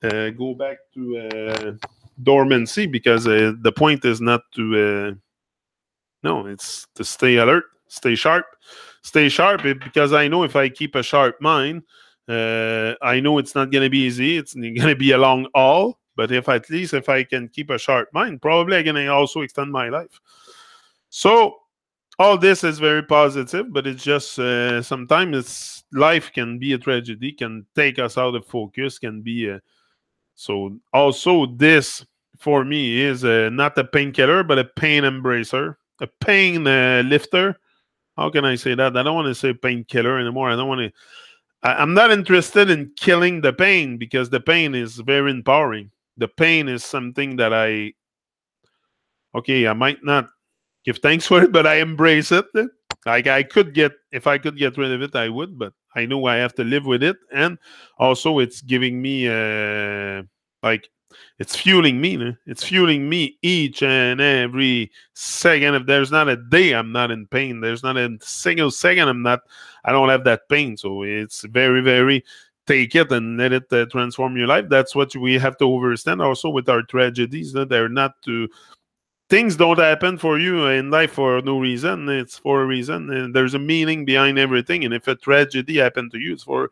go back to dormancy because the point is not to no, it's to stay alert, stay sharp because I know if I keep a sharp mind, I know it's not going to be easy. It's going to be a long haul. But if I can keep a sharp mind, probably I'm going to also extend my life. So all this is very positive, but it's just sometimes life can be a tragedy, can take us out of focus, can be so. Also, this for me is not a painkiller, but a pain embracer, a pain lifter. How can I say that? I don't want to say painkiller anymore. I don't want to. I'm not interested in killing the pain because the pain is very empowering. The pain is something that I might not give thanks for it, but I embrace it. Like I could get, if I could get rid of it, I would, but I know I have to live with it. And also it's giving me, like, it's fueling me. It's fueling me each and every second. If there's not a day I'm not in pain, there's not a single second I don't have that pain. So it's very, very, take it and let it transform your life. That's what we have to understand also with our tragedies. They're not to, things don't happen for you in life for no reason. It's for a reason. And there's a meaning behind everything. And if a tragedy happened to you, it's for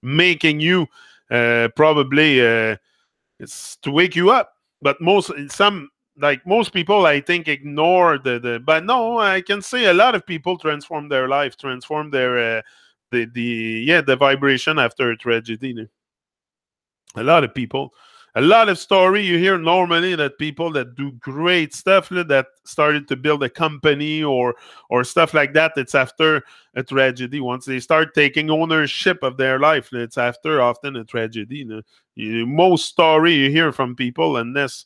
making you probably it's to wake you up. But most people I think ignore the but no, I can say a lot of people transform their life, transform their the vibration after a tragedy. A lot of people, a lot of story you hear normally that people that do great stuff that started to build a company or stuff like that, it's after a tragedy. Once they start taking ownership of their life, it's after often a tragedy. Most story you hear from people, unless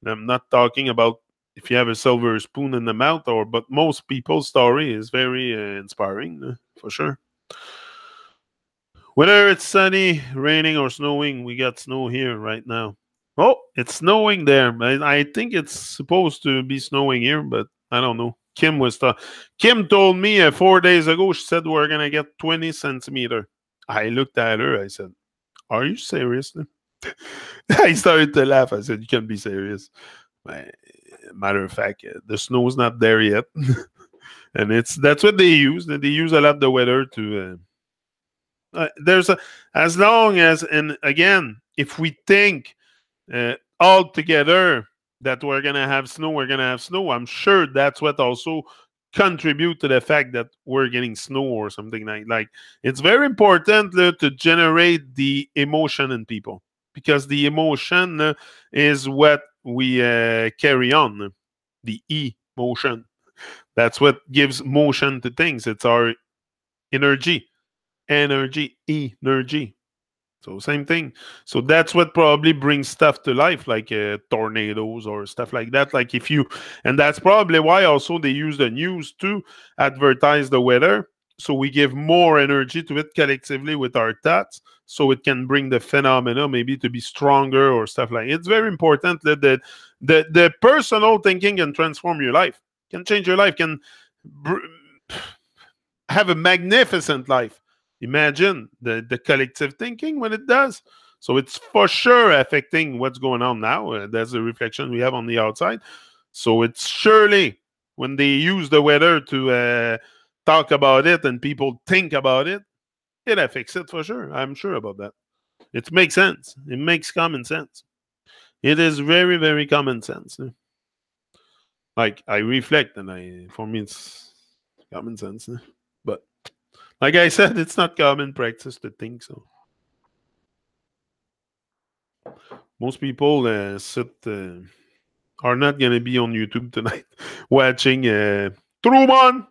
I'm not talking about if you have a silver spoon in the mouth, but most people's story is very inspiring, for sure. Whether it's sunny, raining, or snowing, we got snow here right now. Oh, it's snowing there. I think it's supposed to be snowing here, but I don't know. Kim told me 4 days ago, she said we're going to get 20 centimeter. I looked at her. I said, are you serious? I started to laugh. I said, you can't be serious. Matter of fact, the snow's not there yet. And that's what they use. They use a lot the weather to... as long as, and again, if we think all together that we're gonna have snow, I'm sure that's what also contribute to the fact that we're getting snow or something like it's very important to generate the emotion in people, because the emotion is what we carry on, the emotion. That's what gives motion to things. It's our energy. Energy. So same thing. So that's what probably brings stuff to life, like tornadoes or stuff like that. Like if you, and that's probably why also they use the news to advertise the weather. So we give more energy to it collectively with our thoughts, so it can bring the phenomena maybe to be stronger or stuff like. It's very important that the personal thinking can transform your life, can change your life, can have a magnificent life. Imagine the collective thinking when it does. So it's for sure affecting what's going on now. That's the reflection we have on the outside. So it's surely when they use the weather to talk about it and people think about it, it affects it for sure. I'm sure about that. It makes sense. It makes common sense. It is very, very common sense. Like I reflect, and for me it's common sense. But like I said, it's not common practice to think so. Most people are not going to be on YouTube tonight watching TRU-MON.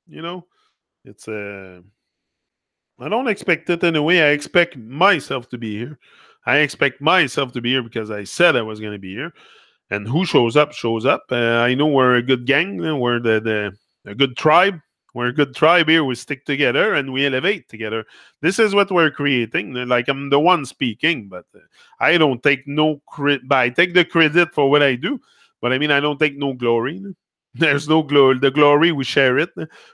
You know, it's I don't expect it anyway. I expect myself to be here. I expect myself to be here because I said I was going to be here. And who shows up, shows up. I know we're a good gang. We're a good tribe. We're a good tribe here. We stick together and we elevate together. This is what we're creating. Like I'm the one speaking, but I don't take no credit. I take the credit for what I do, but I mean I don't take no glory. There's no glory. The glory we share it.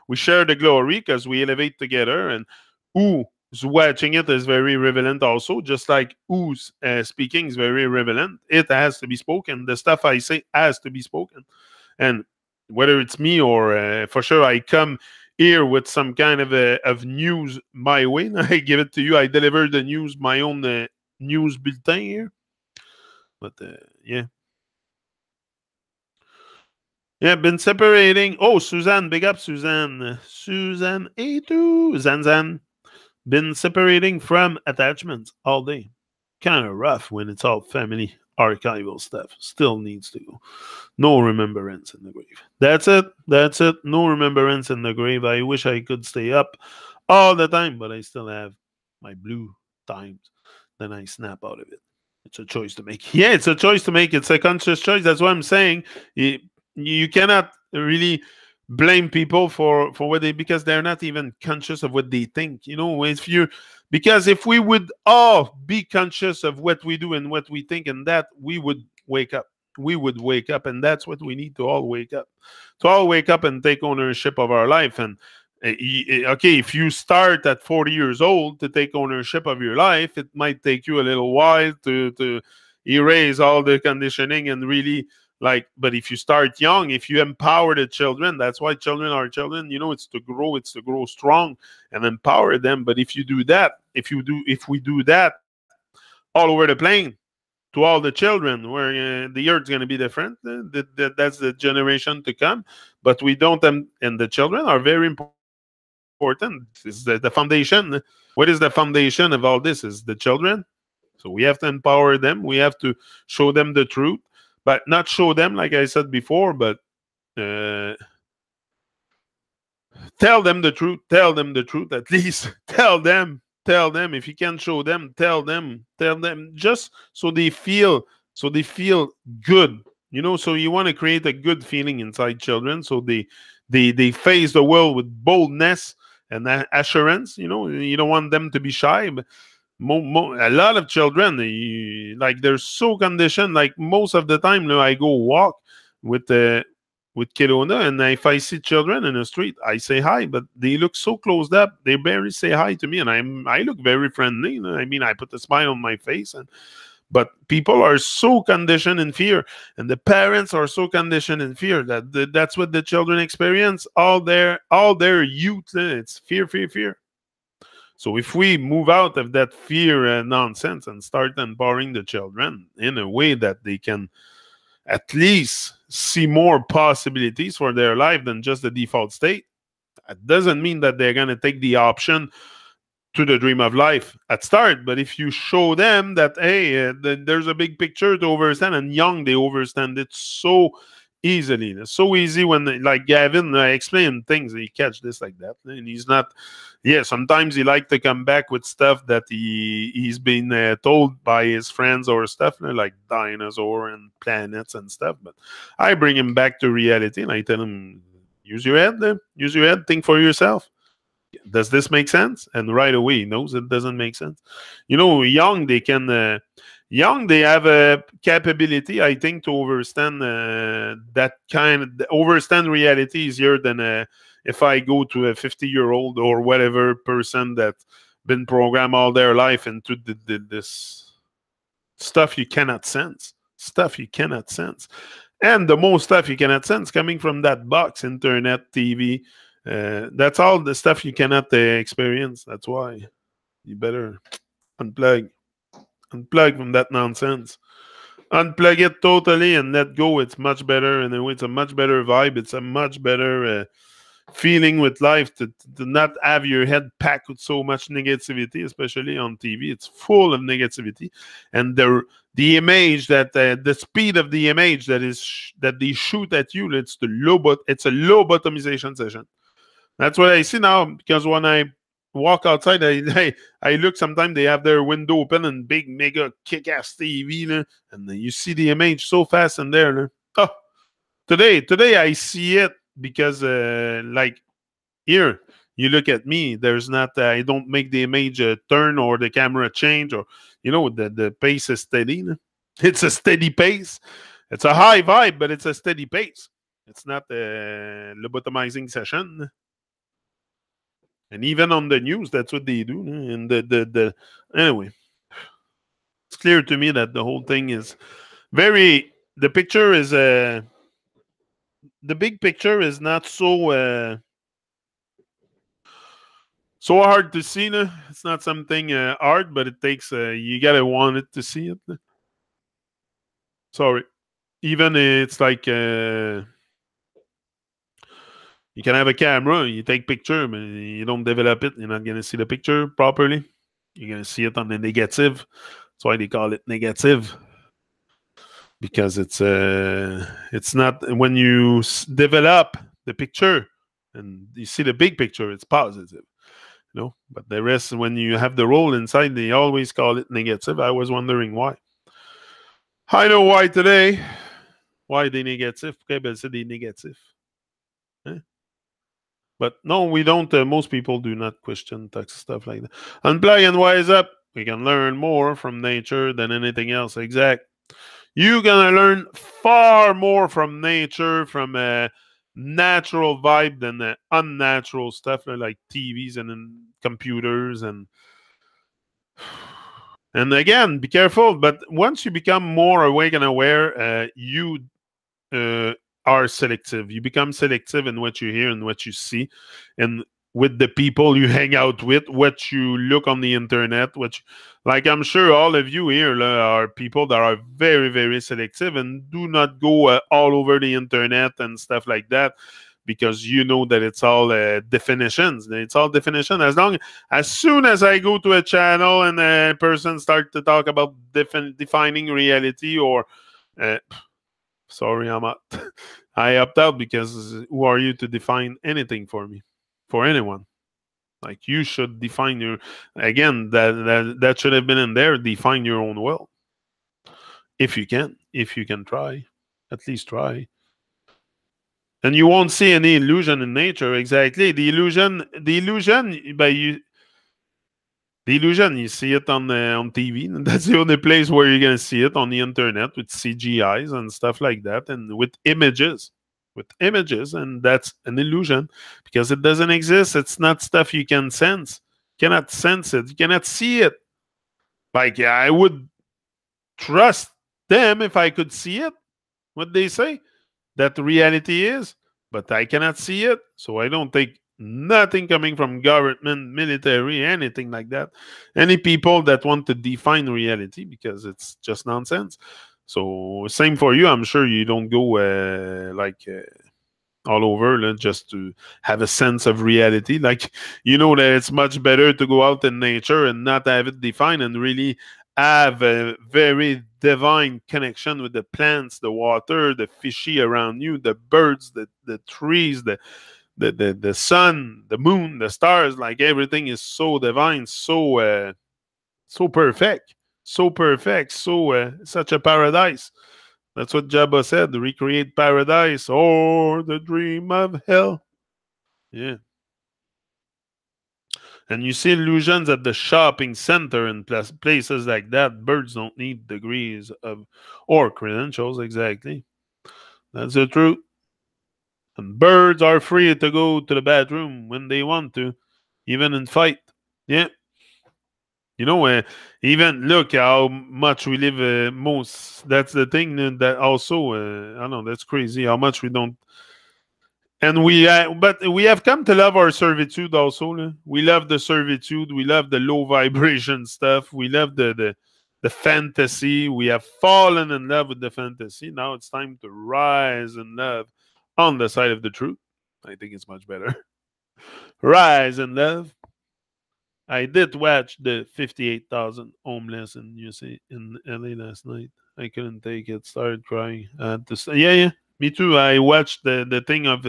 We share the glory because we elevate together. And who's watching it is very relevant also. Just like who's speaking is very relevant. It has to be spoken. The stuff I say has to be spoken. And whether it's me or for sure I come here with some kind of news my way. I give it to you. I deliver the news, my own news bulletin here. But yeah. Yeah, been separating. Oh, Suzanne, big up Suzanne. Suzanne A2. Zan. Been separating from attachments all day. Kind of rough when it's all family archival stuff. Still needs to go. No remembrance in the grave. That's it. That's it. No remembrance in the grave. I wish I could stay up all the time, but I still have my blue times. Then I snap out of it. It's a choice to make. Yeah, it's a choice to make. It's a conscious choice. That's what I'm saying. You cannot really blame people for what they, because they're not even conscious of what they think. You know, if you, because if we would all be conscious of what we do and what we think, and that, we would wake up. We would wake up, and that's what we need to all wake up. To all wake up and take ownership of our life. And okay, if you start at 40 years old to take ownership of your life, it might take you a little while to erase all the conditioning and really, like, but if you start young, if you empower the children, that's why children are children, you know, it's to grow strong and empower them. But if you do that, if we do that all over the plane to all the children, where the earth's going to be different, that's the generation to come. But we don't, and the children are very important. It's the foundation. What is the foundation of all this? Is the children. So we have to empower them. We have to show them the truth, but not show them, like I said before, but uh, tell them the truth. Tell them the truth at least. Tell them. Tell them. If you can show them, tell them. Tell them, just so they feel. So they feel good. You know. So you want to create a good feeling inside children, so they face the world with boldness and assurance. You know. You don't want them to be shy. But a lot of children, like, they're so conditioned. Like, most of the time, I go walk with Kelowna, and if I see children in the street, I say hi, but they look so closed up, they barely say hi to me, and I look very friendly. You know? I mean, I put a smile on my face, but people are so conditioned in fear, and the parents are so conditioned in fear that that's what the children experience all their youth. It's fear, fear, fear. So if we move out of that fear nonsense and start empowering the children in a way that they can at least see more possibilities for their life than just the default state, that doesn't mean that they're going to take the option to the dream of life at start. But if you show them that, hey, there's a big picture to overstand, and young, they overstand it so easily. It's so easy when, like Gavin, I explain things, he catch this like that, and he's not. Yeah, sometimes he like to come back with stuff that he's been told by his friends or stuff, like dinosaur and planets and stuff. But I bring him back to reality, and I tell him, use your head, use your head, think for yourself. Does this make sense? And right away he knows it doesn't make sense. You know, young, they can they have a capability, I think, to overstand that kind of overstand reality easier than if I go to a 50-year-old or whatever person that's been programmed all their life into this stuff you cannot sense. Stuff you cannot sense. And the most stuff you cannot sense coming from that box, internet, TV, that's all the stuff you cannot experience. That's why you better unplug. Unplug from that nonsense. Unplug it totally and let go. It's much better. And it's a much better vibe. It's a much better feeling with life to not have your head packed with so much negativity, especially on TV. It's full of negativity. And the image that the speed of the image that they shoot at you, it's a low bottomization session. That's what I see now, because when I walk outside, I look, sometimes they have their window open and big mega kick-ass TV, and you see the image so fast in there. Oh, today I see it because like here, you look at me, there's not I don't make the image turn or the camera change, or the pace is steady. It's a steady pace. It's a high vibe, but it's a steady pace. It's not a lobotomizing session. And even on the news, that's what they do. And anyway, it's clear to me that the whole thing is the picture is the big picture is not so so hard to see. It's not something hard, but it takes you gotta want it to see it. Sorry, even it's like You can have a camera, you take picture, but you don't develop it. You're not going to see the picture properly. You're going to see it on the negative. That's why they call it negative. Because it's not when you develop the picture and you see the big picture, it's positive. But the rest, when you have the roll inside, they always call it negative. I was wondering why. I know why today. Why they negative? Okay, but c'est des négatifs. Hein? But no, we don't. Most people do not question text stuff like that. Unplug and wise up. We can learn more from nature than anything else. Exact. You're gonna learn far more from nature, from a natural vibe than the unnatural stuff like TVs and computers and again, be careful. But once you become more awake and aware, you uh, are selective. You become selective in what you hear and what you see, and with the people you hang out with, what you look on the internet, like I'm sure all of you here are people that are very, very selective and do not go all over the internet and stuff like that. Because you know that it's all definitions. It's all definition. As soon as I go to a channel and a person starts to talk about defining reality or sorry, I'm out. I opt out because who are you to define anything for me, for anyone? Like you should define your again that should have been in there. Define your own will, if you can try, at least try. And you won't see any illusion in nature. Exactly, the illusion by you. The illusion, you see it on TV. And that's the only place where you're gonna see it on the internet with CGIs and stuff like that, and with images, and that's an illusion because it doesn't exist. It's not stuff you can sense. You cannot sense it. You cannot see it. Like I would trust them if I could see it. What they say that reality is, but I cannot see it, so I don't take nothing coming from government, military, anything like that. Any people that want to define reality because it's just nonsense. So same for you. I'm sure you don't go all over just to have a sense of reality. Like you know that it's much better to go out in nature and not have it defined and really have a very divine connection with the plants, the water, the fishy around you, the birds, the trees, the sun, the moon, the stars. Like everything is so divine, so perfect, so such a paradise. That's what Jabba said, recreate paradise or the dream of hell. Yeah. And you see illusions at the shopping center and places like that. Birds don't need degrees or credentials, exactly. That's the truth. And birds are free to go to the bathroom when they want to, even in fight. Yeah. Even look how much we live most. That's the thing that also, I don't know, that's crazy how much we don't. And but we have come to love our servitude also. We love the servitude. We love the low vibration stuff. We love the fantasy. We have fallen in love with the fantasy. Now it's time to rise in love on the side of the truth. I think it's much better. Rise in love. I did watch the 58,000 homeless in in LA last night. I couldn't take it. Started crying. Yeah. Me too. I watched the thing of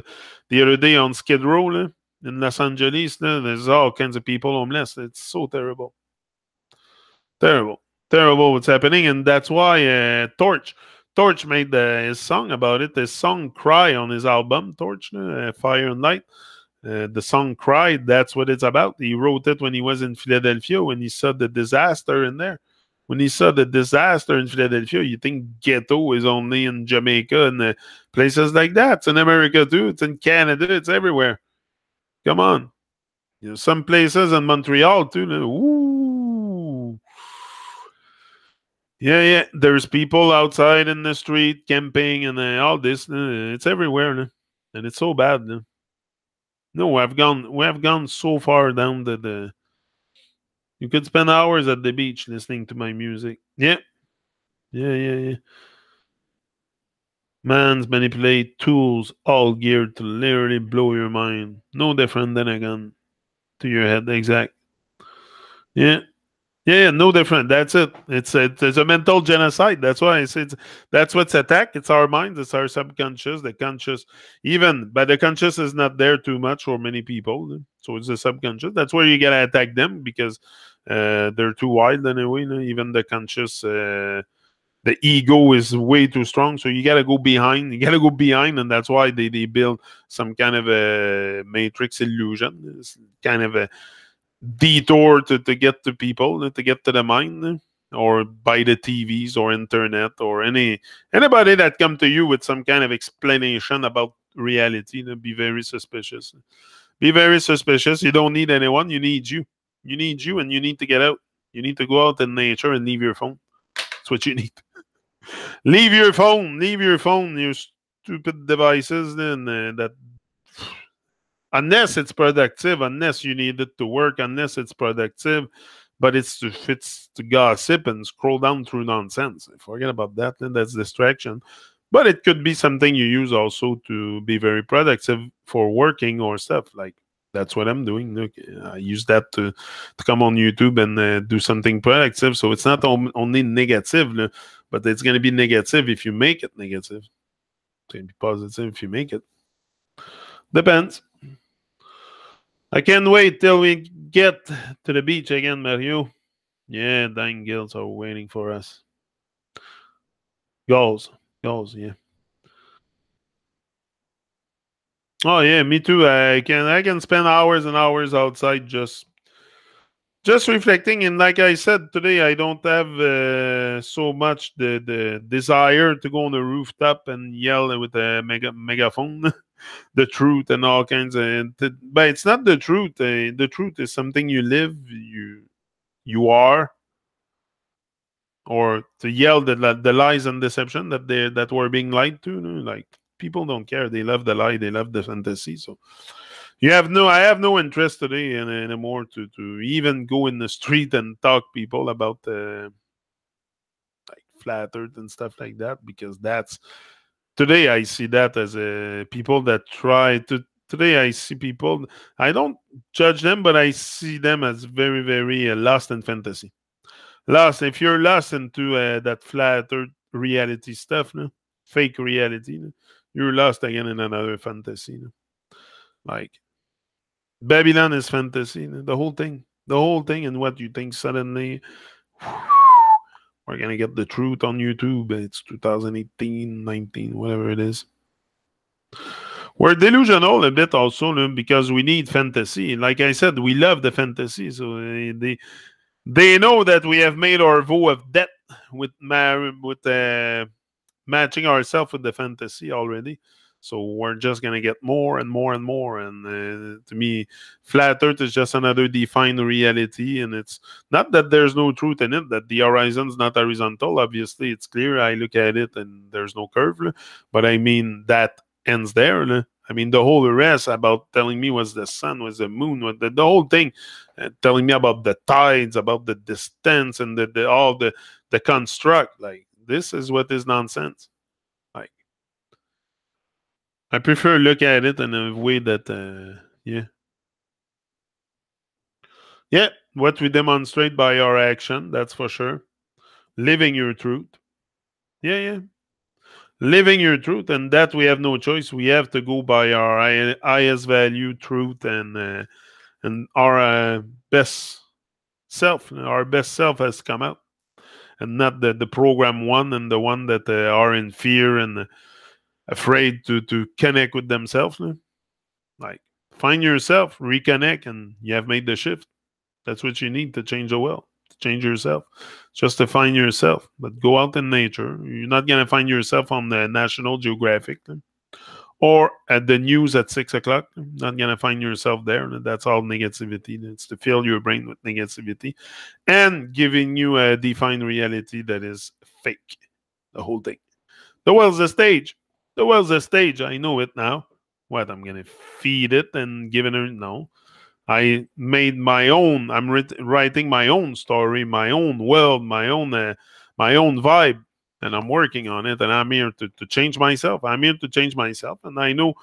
the other day on Skid Row in Los Angeles. There's all kinds of people homeless. It's so terrible. Terrible what's happening. And that's why Torch made his song about it. His song Cry on his album, Torch, Fire and Light. The song Cry, that's what it's about. He wrote it when he was in Philadelphia, when he saw the disaster in there. When he saw the disaster in Philadelphia, you think ghetto is only in Jamaica and places like that. It's in America too. It's in Canada. It's everywhere. Come on. Some places in Montreal too. Ooh. Yeah. There's people outside in the street camping and all this. It's everywhere. And it's so bad. No, we have gone so far down the you could spend hours at the beach listening to my music. Yeah. Mans manipulate tools all geared to literally blow your mind. No different than a gun to your head. Exact. Yeah. Yeah, no different. That's it. It's a mental genocide. That's why that's what's attacked. It's our minds. It's our subconscious. The conscious, even, but the conscious is not there too much for many people. So it's the subconscious. That's where you gotta attack them because they're too wild anyway. Even the conscious, the ego is way too strong. So you gotta go behind. You gotta go behind, and that's why they build some kind of a matrix illusion. It's kind of a detour to get to people, to get to the mind, or by the TVs or internet or anybody that come to you with some kind of explanation about reality. Be very suspicious. Be very suspicious. You don't need anyone. You need you. You need you, and you need to get out. You need to go out in nature and leave your phone. That's what you need. Leave your phone. Leave your phone. Your stupid devices. Then that unless it's productive, unless you need it to work, unless it's productive, but it's to gossip and scroll down through nonsense. Forget about that, then that's distraction. But it could be something you use also to be very productive for working or stuff. Like that's what I'm doing. Look, I use that to come on YouTube and do something productive. So it's not only negative, but it's going to be negative if you make it negative. It's going to be positive if you make it. Depends. I can't wait till we get to the beach again, Mario. Yeah, dang gills are waiting for us. Goals, yeah. Oh yeah, me too. I can spend hours and hours outside just reflecting. And like I said today, I don't have so much the desire to go on the rooftop and yell with a megaphone. The truth and all kinds of, but it's not the truth. The truth is something you live, you are, or to yell the lies and deception that we're being lied to. Like people don't care. They love the lie. They love the fantasy. So I have no interest today anymore to even go in the street and talk people about like flat Earth and stuff like that, because that's today I see that as people that try to. Today I see people. I don't judge them, but I see them as very, very lost in fantasy. Lost. If you're lost into that flat Earth reality stuff, no? Fake reality, no? You're lost again in another fantasy. No? Like Babylon is fantasy. No? The whole thing, and what you think suddenly. We're gonna get the truth on YouTube. It's 2018, 19, whatever it is. We're delusional a bit also because we need fantasy. Like I said, we love the fantasy. So they know that we have made our vow of death with matching ourselves with the fantasy already. So we're just gonna get more and more and more. And to me, flat Earth is just another defined reality, and it's not that there's no truth in it. That the horizon's not horizontal. Obviously, it's clear. I look at it, and there's no curve. But I mean that ends there. I mean the whole rest about telling me was the sun, was the moon, was the whole thing, telling me about the tides, about the distance, and all the construct. Like this is what is nonsense. I prefer look at it in a way that, yeah, what we demonstrate by our action, that's for sure. Living your truth. Yeah. Living your truth, and that we have no choice. We have to go by our highest value truth and our best self. Our best self has come out, and not the program one and the one that are in fear and afraid to connect with themselves. Like find yourself, reconnect, and you have made the shift. That's what you need to change the world, to change yourself, just to find yourself. But go out in nature. You're not gonna find yourself on the National Geographic or at the news at 6 o'clock. Not gonna find yourself there. That's all negativity. It's to fill your brain with negativity and giving you a defined reality that is fake. The whole thing. The world's a stage. The world's a stage. I know it now. What, I'm gonna feed it and give it no. I made my own. I'm writing my own story, my own world, my own vibe. and I'm working on it, and I'm here to change myself. I'm here to change myself, and I know,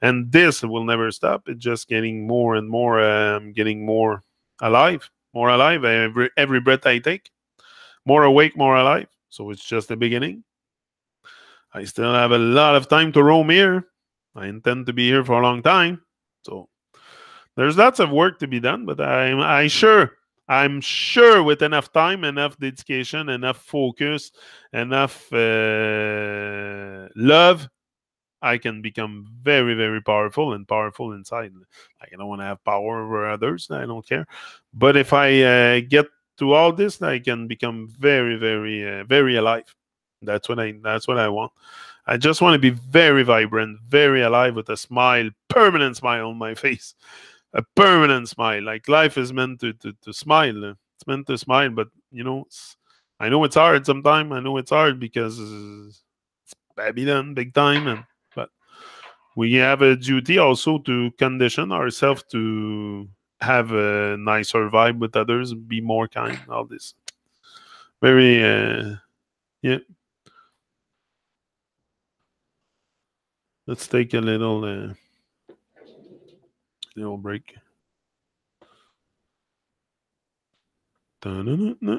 and this will never stop. It's just getting more and more, getting more alive, every breath I take, more awake, more alive. So it's just the beginning. I still have a lot of time to roam here. I intend to be here for a long time. So there's lots of work to be done, but I'm sure with enough time, enough dedication, enough focus, enough love, I can become very, very powerful and powerful inside. Like, I don't want to have power over others. I don't care. But if I get to all this, I can become very, very, very alive. That's what I want. I just want to be very vibrant, very alive, with a smile, permanent smile on my face, a permanent smile. Like, life is meant to smile. It's meant to smile, but I know it's hard sometimes. I know it's hard because it's Babylon big time, but we have a duty also to condition ourselves to have a nicer vibe with others, be more kind. All this, very yeah. Let's take a little break. Da-na-na-na-na.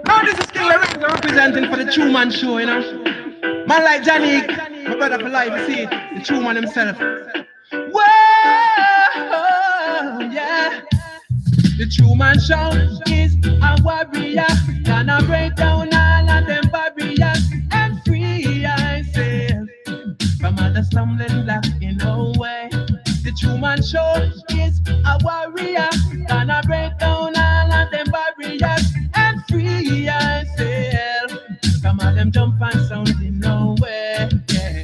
Now this is still representing for the TRU-MON show, you know. Man like Johnny, my brother for life, you see it, the TRU-MON himself. Whoa, yeah. The TRU-MON show is a warrior, gonna break down all of them barriers and free ourselves from all the stumbling blocks in our way. The TRU-MON show is a warrior, gonna break down all of them barriers and free ourselves from all them jump and sounds in our way. Yeah.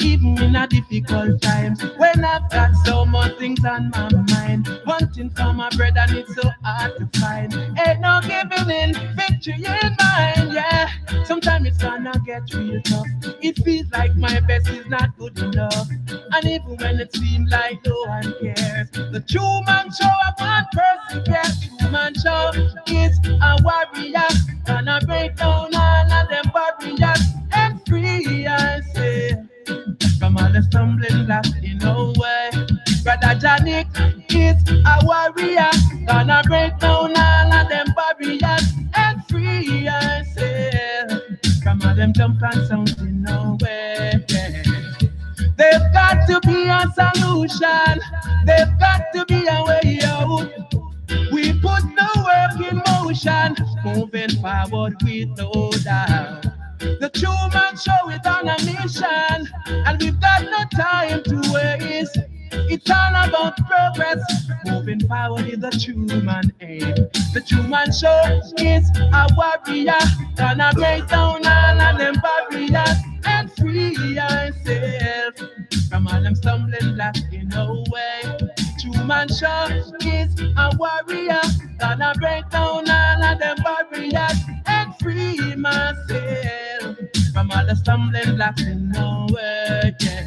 Even in a difficult times, when I've got so much things on my mind, wanting for my bread and it's so hard to find. Ain't no giving in, victory in mind, yeah. Sometimes it's gonna get real tough. It feels like my best is not good enough. And even when it seems like no one cares, the TRU-MON show I want persevere. TRU-MON show is a warrior, gonna break down all of them barriers and free ourselves from all the stumbling blocks in our way. Brother Johnny is a warrior, gonna break down all of them barriers and free ourselves from all them jump and sounds in our way. Yeah. There's got to be a solution, there's got to be a way out. We put the work in motion, moving forward with no doubt. The TRU-MON show is on a mission, and we've got no time to waste. It's all about progress, moving forward is the TRU-MON aim. The TRU-MON show is a warrior, gonna break down all of them barriers and free ourselves from all them stumbling blocks in our way. TRU-MON show is a warrior, gonna break down all of them barriers and free myself from all the stumbling blocks in our way. Yeah.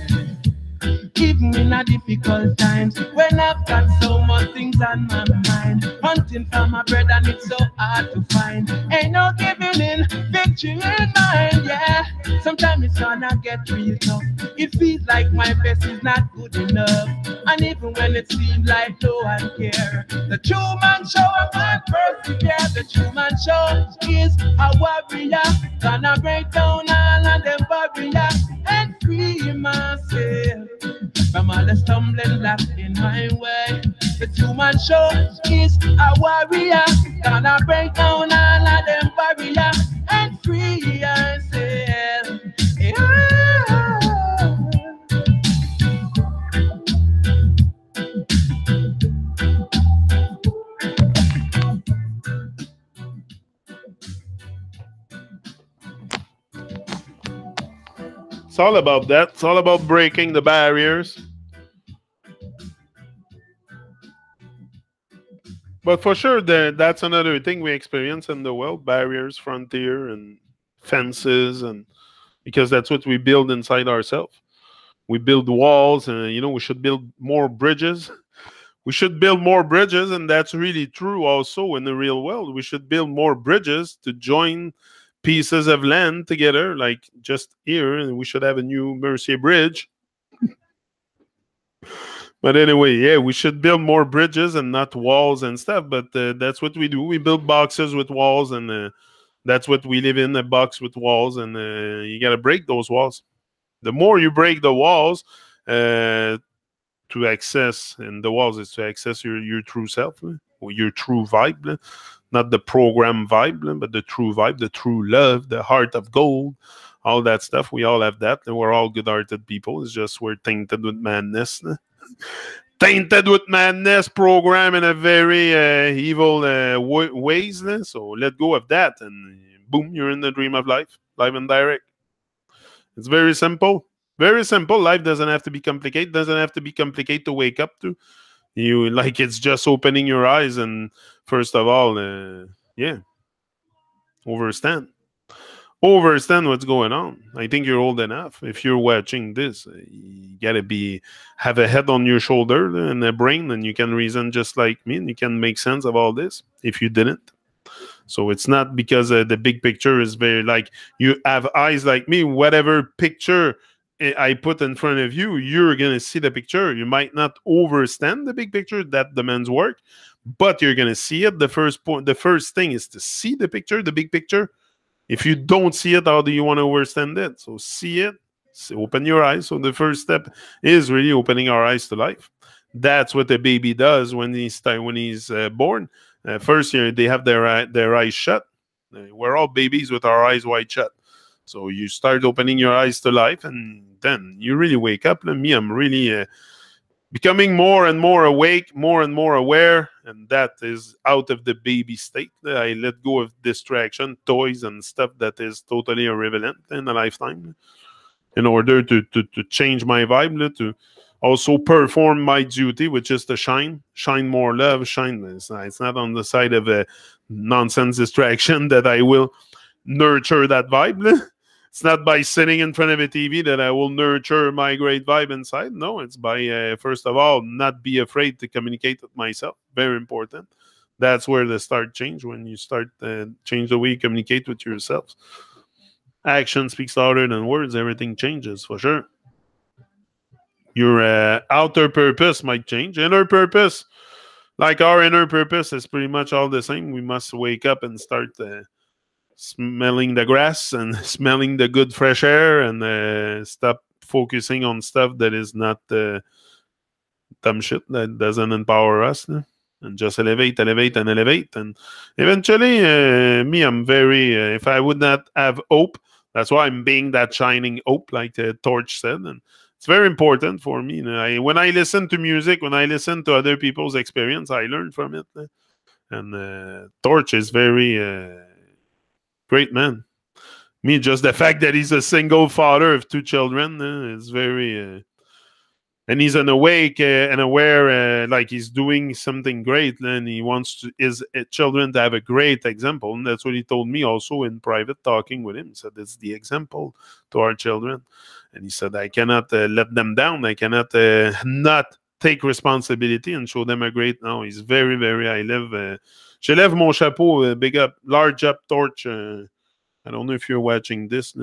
Even in a difficult times, when I've got so much things on my mind, hunting for my bread and it's so hard to find. Ain't no giving in, victory in mind, yeah. Sometimes it's gonna get real tough. It feels like my best is not good enough. And even when it seems like no one cares, the TRU-MON show I want persevere. The TRU-MON show is a warrior, gonna break down all of them barriers and free myself from all the stumbling blocks in my way. The TRU-MON show is a warrior, gonna break down all of them barriers and free ourselves. Yeah. It's all about that. It's all about breaking the barriers. But for sure, that's another thing we experience in the world: barriers, frontier, and fences, and because that's what we build inside ourselves. We build walls, and we should build more bridges We should build more bridges, and that's really true also in the real world. We should build more bridges to join pieces of land together, like just here, and we should have a new Mercier Bridge. But anyway, yeah, we should build more bridges and not walls and stuff. But that's what we do. We build boxes with walls, and that's what we live in, a box with walls, and you got to break those walls. The more you break the walls to access, and the walls is to access your true self, or your true vibe, not the program vibe, but the true vibe, the true love, the heart of gold, all that stuff. We all have that, and we're all good-hearted people. It's just we're tainted with madness. Tainted with madness, program in a very evil ways. So let go of that, and boom, you're in the dream of life, live and direct. It's very simple. Very simple. Life doesn't have to be complicated. Doesn't have to be complicated to wake up to. You like it's just opening your eyes, and first of all, yeah, overstand. Overstand what's going on. I think you're old enough. If you're watching this, you gotta have a head on your shoulder and a brain, and you can reason just like me, and you can make sense of all this. If you didn't, so it's not because the big picture is very like you have eyes like me. Whatever picture I put in front of you, you're gonna see the picture. You might not overstand the big picture. That demands work, but you're gonna see it. The first thing is to see the picture, the big picture. If you don't see it, how do you want to understand it? So see it, open your eyes. So the first step is really opening our eyes to life. That's what a baby does when he's born. First, they have their eyes shut. We're all babies with our eyes wide shut. So you start opening your eyes to life, and then you really wake up. And me, I'm really becoming more and more awake, more and more aware, and that is out of the baby state. I let go of distraction, toys, and stuff that is totally irrelevant in a lifetime in order to change my vibe, to also perform my duty, which is to shine more love, shine. It's not on the side of a nonsense distraction that I will nurture that vibe. It's not by sitting in front of a TV that I will nurture my great vibe inside. No, it's by, first of all, not be afraid to communicate with myself. Very important. That's where the start change, when you start change the way you communicate with yourselves. Action speaks louder than words. Everything changes, for sure. Your outer purpose might change. Inner purpose, like our inner purpose, is pretty much all the same. We must wake up and start smelling the grass and smelling the good fresh air, and stop focusing on stuff that is not dumb shit that doesn't empower us, and just elevate and elevate. And eventually, me, I'm very, if I would not have hope, that's why I'm being that shining hope, like Torch said. And it's very important for me. When I listen to music, when I listen to other people's experience, I learn from it. And Torch is very great man. Me, just the fact that he's a single father of 2 children is very, and he's an awake and aware, like he's doing something great, and he wants his children to have a great example. And that's what he told me also in private, talking with him. He said, it's the example to our children. And he said, I cannot let them down. I cannot not take responsibility and show them a great. Now he's very, very, je lève mon chapeau, big up, large up, Torch. I don't know if you're watching this.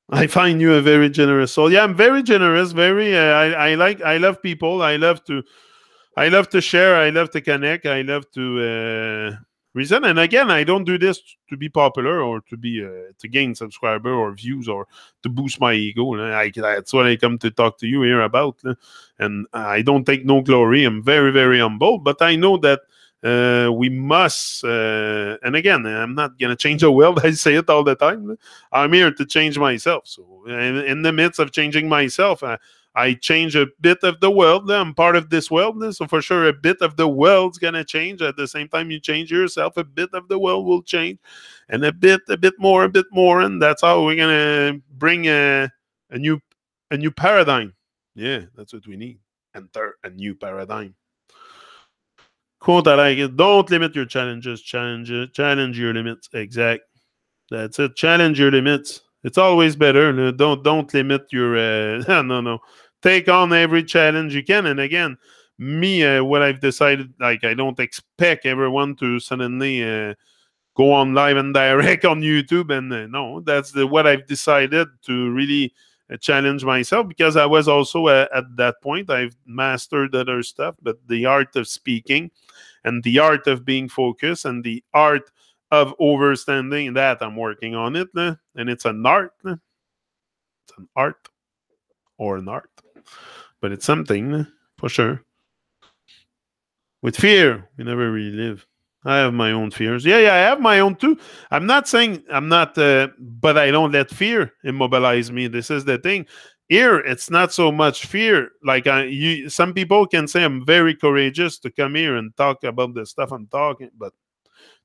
I find you a very generous soul. Yeah, I'm very generous. Very. I love people. I love to share. I love to connect. I love to reason. And again, I don't do this to be popular or to be to gain subscriber or views or to boost my ego. That's what I come to talk to you here about. And I don't take no glory. I'm very, very humble. But I know that we must, and again, I'm not going to change the world. I say it all the time. I'm here to change myself. So in the midst of changing myself, I change a bit of the world. I'm part of this world. So for sure, a bit of the world's going to change. At the same time, you change yourself, a bit of the world will change. And a bit more. And that's how we're going to bring a new paradigm. Yeah, that's what we need. Enter a new paradigm. Quote I like it. Don't limit your challenges. Challenge your limits. Exact. That's it. Challenge your limits. It's always better. Don't limit your. No. Take on every challenge you can. And again, me, what I've decided, like, I don't expect everyone to suddenly go on live and direct on YouTube. And no, that's what I've decided to really challenge myself, because I was also at that point, I've mastered other stuff, but the art of speaking and the art of being focused and the art of overstanding, that I'm working on it. And it's an art. It's an art or an art, but it's something for sure. With fear, we never really live. I have my own fears. Yeah, I have my own too. I'm not saying I'm not, but I don't let fear immobilize me. This is the thing. Here, it's not so much fear. Like some people can say I'm very courageous to come here and talk about the stuff I'm talking, but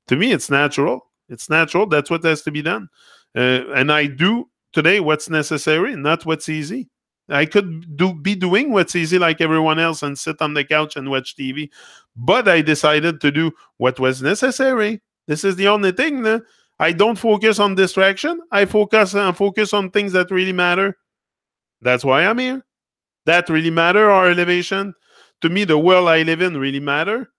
to me, it's natural. It's natural. That's what has to be done. And I do today what's necessary, not what's easy. I could be doing what's easy like everyone else and sit on the couch and watch TV, but I decided to do what was necessary. This is the only thing. I don't focus on distraction. I focus on things that really matter. That's why I'm here. That really matter, our elevation. To me, the world I live in really matter.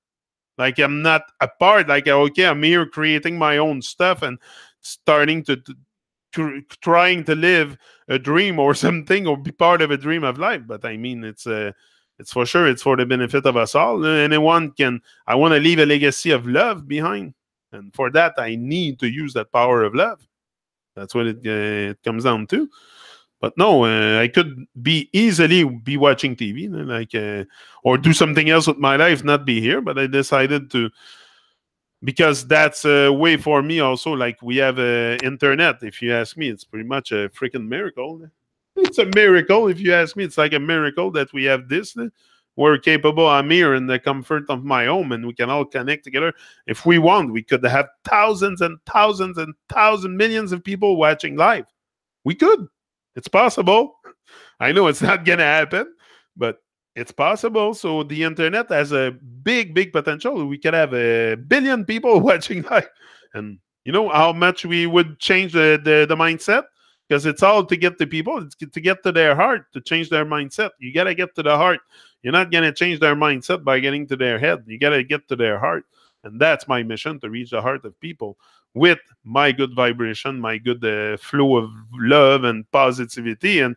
Like, I'm not a part. Like, okay, I'm here creating my own stuff and starting to trying to live a dream or something, or be part of a dream of life. But I mean, it's for sure, it's for the benefit of us all. Anyone can. I want to leave a legacy of love behind, and for that, I need to use that power of love. That's what it comes down to. But no, I could easily be watching TV, like, or do something else with my life, not be here. But I decided to, because that's a way for me also. Like, we have internet. If you ask me, it's pretty much a freaking miracle. It's a miracle. If you ask me, it's like a miracle that we have this. We're capable. I'm here in the comfort of my home, and we can all connect together. If we want, we could have thousands and thousands and thousands, millions of people watching live. We could. It's possible. I know it's not going to happen, but it's possible. So the internet has a big, big potential. We could have 1 billion people watching live. And you know how much we would change the mindset? Because it's all to get to people. It's to get to their heart, to change their mindset. You got to get to the heart. You're not going to change their mindset by getting to their head. You got to get to their heart. And that's my mission, to reach the heart of people with my good vibration, my good flow of love and positivity. And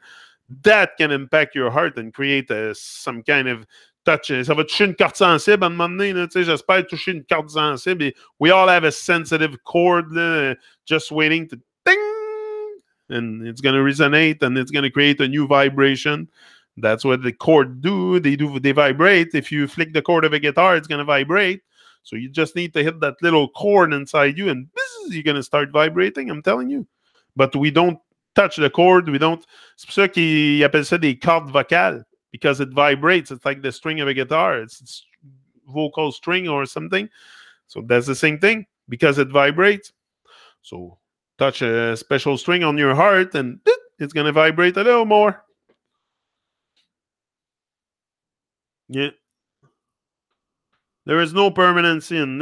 that can impact your heart and create some kind of touch. Ça va toucher une carte sensible à un moment donné. J'espère toucher une carte sensible. We all have a sensitive chord just waiting to ding. And it's going to resonate, and it's going to create a new vibration. That's what the chord do. They vibrate. If you flick the chord of a guitar, it's going to vibrate. So you just need to hit that little chord inside you, and you're going to start vibrating, I'm telling you. But we don't touch the chord. We don't. C'est pour ça qu'ils appellent ça des cordes vocales, because it vibrates. It's like the string of a guitar. It's vocal string or something. So that's the same thing, because it vibrates. So touch a special string on your heart, and it's going to vibrate a little more. Yeah. There is no permanency in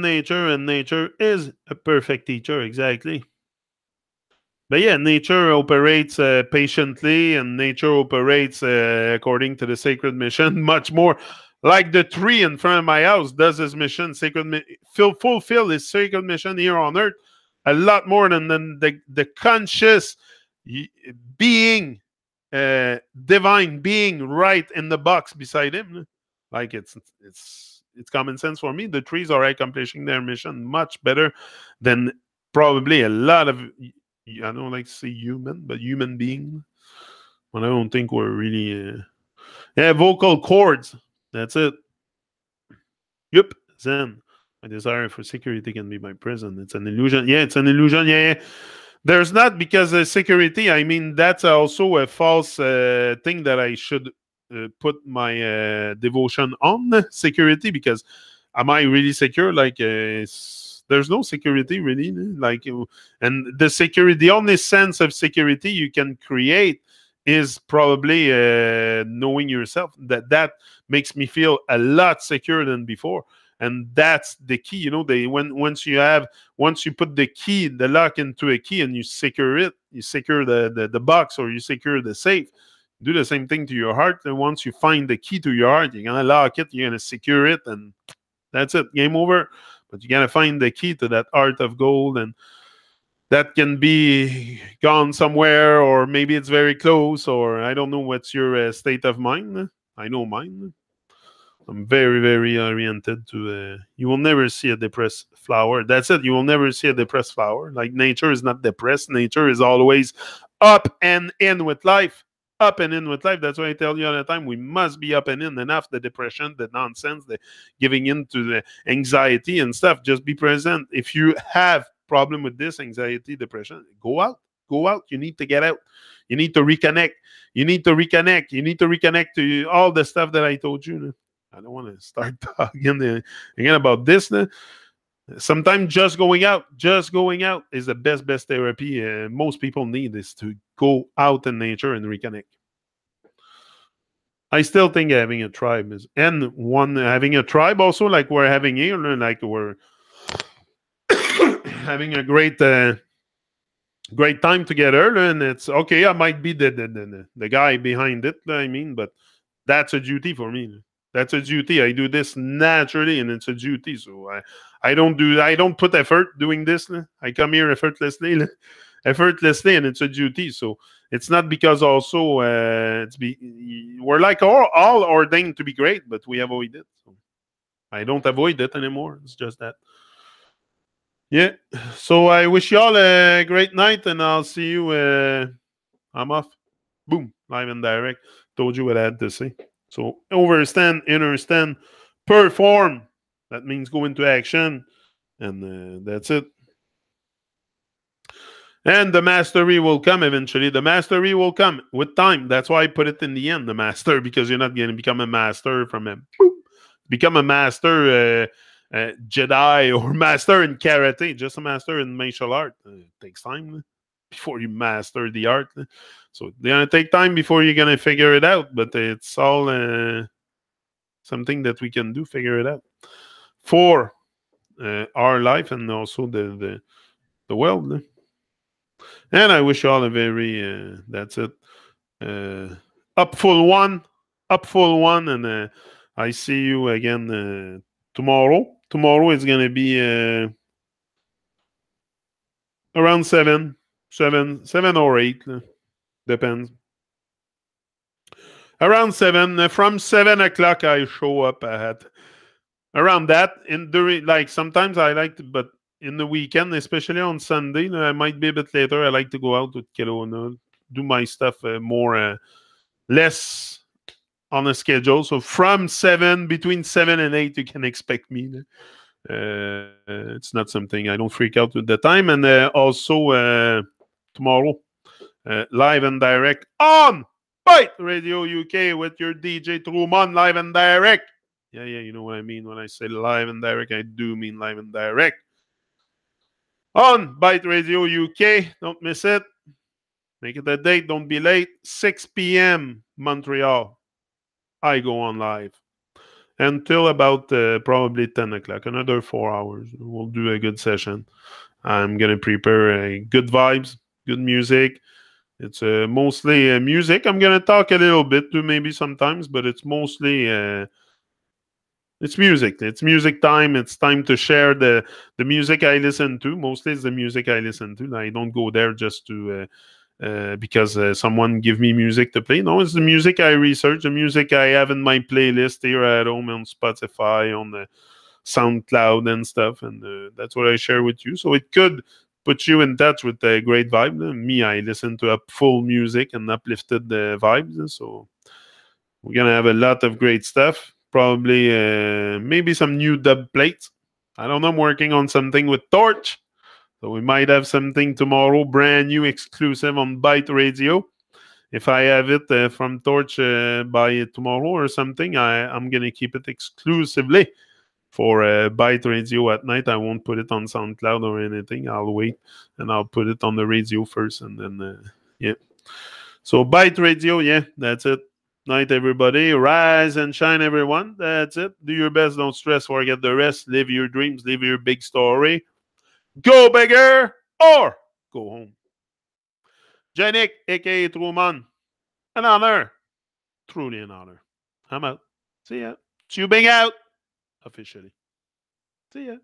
nature, and nature is a perfect teacher, exactly. But yeah, nature operates patiently, and nature operates according to the sacred mission, much more like the tree in front of my house does his mission, fulfill his sacred mission here on earth, a lot more than the conscious being, divine being right in the box beside him. Like, it's common sense for me. The trees are accomplishing their mission much better than probably a lot of, I don't like to say human, but human being. Well, I don't think we're really... vocal cords. That's it. Yep. Zen. My desire for security can be my prison. It's an illusion. Yeah, it's an illusion. Yeah. There's not, because security, I mean, that's also a false thing that I should put my devotion on security, because am I really secure? Like, there's no security really. Like, and the only sense of security you can create is probably knowing yourself. That makes me feel a lot secure than before. And that's the key, you know. Once you put the lock into a key, and you secure it, you secure the box, or you secure the safe. Do the same thing to your heart. And once you find the key to your heart, you're gonna lock it, you're gonna secure it, and that's it. Game over. But you gotta find the key to that heart of gold, and that can be gone somewhere, or maybe it's very close, or I don't know what's your state of mind. I know mine. I'm very, very oriented to. You will never see a depressed flower. That's it. You will never see a depressed flower. Like nature is not depressed. Nature is always up and in with life. Up and in with life. That's why I tell you all the time. We must be up and in. Enough the depression, the nonsense, the giving in to the anxiety and stuff. Just be present. If you have problem with this anxiety, depression, go out. Go out. You need to get out. You need to reconnect. You need to reconnect. You need to reconnect to all the stuff that I told you. I don't want to start talking again about this. Sometimes just going out is the best therapy most people need, is to go out in nature and reconnect. I still think having a tribe is, and one having a tribe also, like we're having here, like we're having a great time together, and it's okay. I might be the guy behind it. I mean, but that's a duty for me. That's a duty. I do this naturally, and it's a duty. So I don't put effort doing this. I come here effortlessly, and it's a duty. So it's not because also we're like all ordained to be great, but we avoid it. So I don't avoid it anymore. It's just that. Yeah. So I wish you all a great night, and I'll see you. I'm off. Boom. Live and direct. Told you what I had to say. So overstand, innerstand, perform. That means go into action. And that's it. And the mastery will come eventually. The mastery will come with time. That's why I put it in the end, the master, because you're not going to become a master from a become a master Jedi or master in karate, just a master in martial art. It takes time before you master the art. So it's going to take time before you're going to figure it out, but it's all something that we can do, figure it out for our life and also the world. And I wish you all a very, that's it, upful one, and I see you again tomorrow. Tomorrow is going to be around 7 or 8, depends. Around 7, from 7 o'clock I show up at around that. In during, like, sometimes I like to, but in the weekend, especially on Sunday, I might be a bit later. I like to go out with Kelowna, do my stuff more less on a schedule. So from 7, between 7 and 8, you can expect me. It's not something I don't freak out with the time. And also tomorrow, live and direct on Byte Radio UK with your DJ TRU-MON, live and direct. Yeah, you know what I mean when I say live and direct. I do mean live and direct. On Byte Radio UK. Don't miss it. Make it a date. Don't be late. 6 p.m. Montreal. I go on live until about probably 10 o'clock. Another 4 hours. We'll do a good session. I'm going to prepare good vibes, good music. It's mostly music. I'm going to talk a little bit too, maybe sometimes, but it's mostly it's music. It's music time. It's time to share the music I listen to. Mostly it's the music I listen to. I don't go there just to because someone give me music to play. No, it's the music I research, the music I have in my playlist here at home on Spotify, on the SoundCloud and stuff, and that's what I share with you. So it could put you in touch with a great vibe. Me, I listen to full music and uplifted vibes. So we're gonna have a lot of great stuff. Probably maybe some new dub plates. I don't know. I'm working on something with Torch. So we might have something tomorrow, brand new, exclusive on Byte Radio. If I have it from Torch by tomorrow or something, I'm going to keep it exclusively for Byte Radio at night. I won't put it on SoundCloud or anything. I'll wait and I'll put it on the radio first. And then, yeah. So Byte Radio, yeah, that's it. Night, everybody. Rise and shine, everyone. That's it. Do your best. Don't stress. Forget the rest. Live your dreams. Live your big story. Go bigger or go home. Janik, a.k.a. TRU-MON. An honor. Truly an honor. I'm out. See ya. Tubing out. Officially. See ya.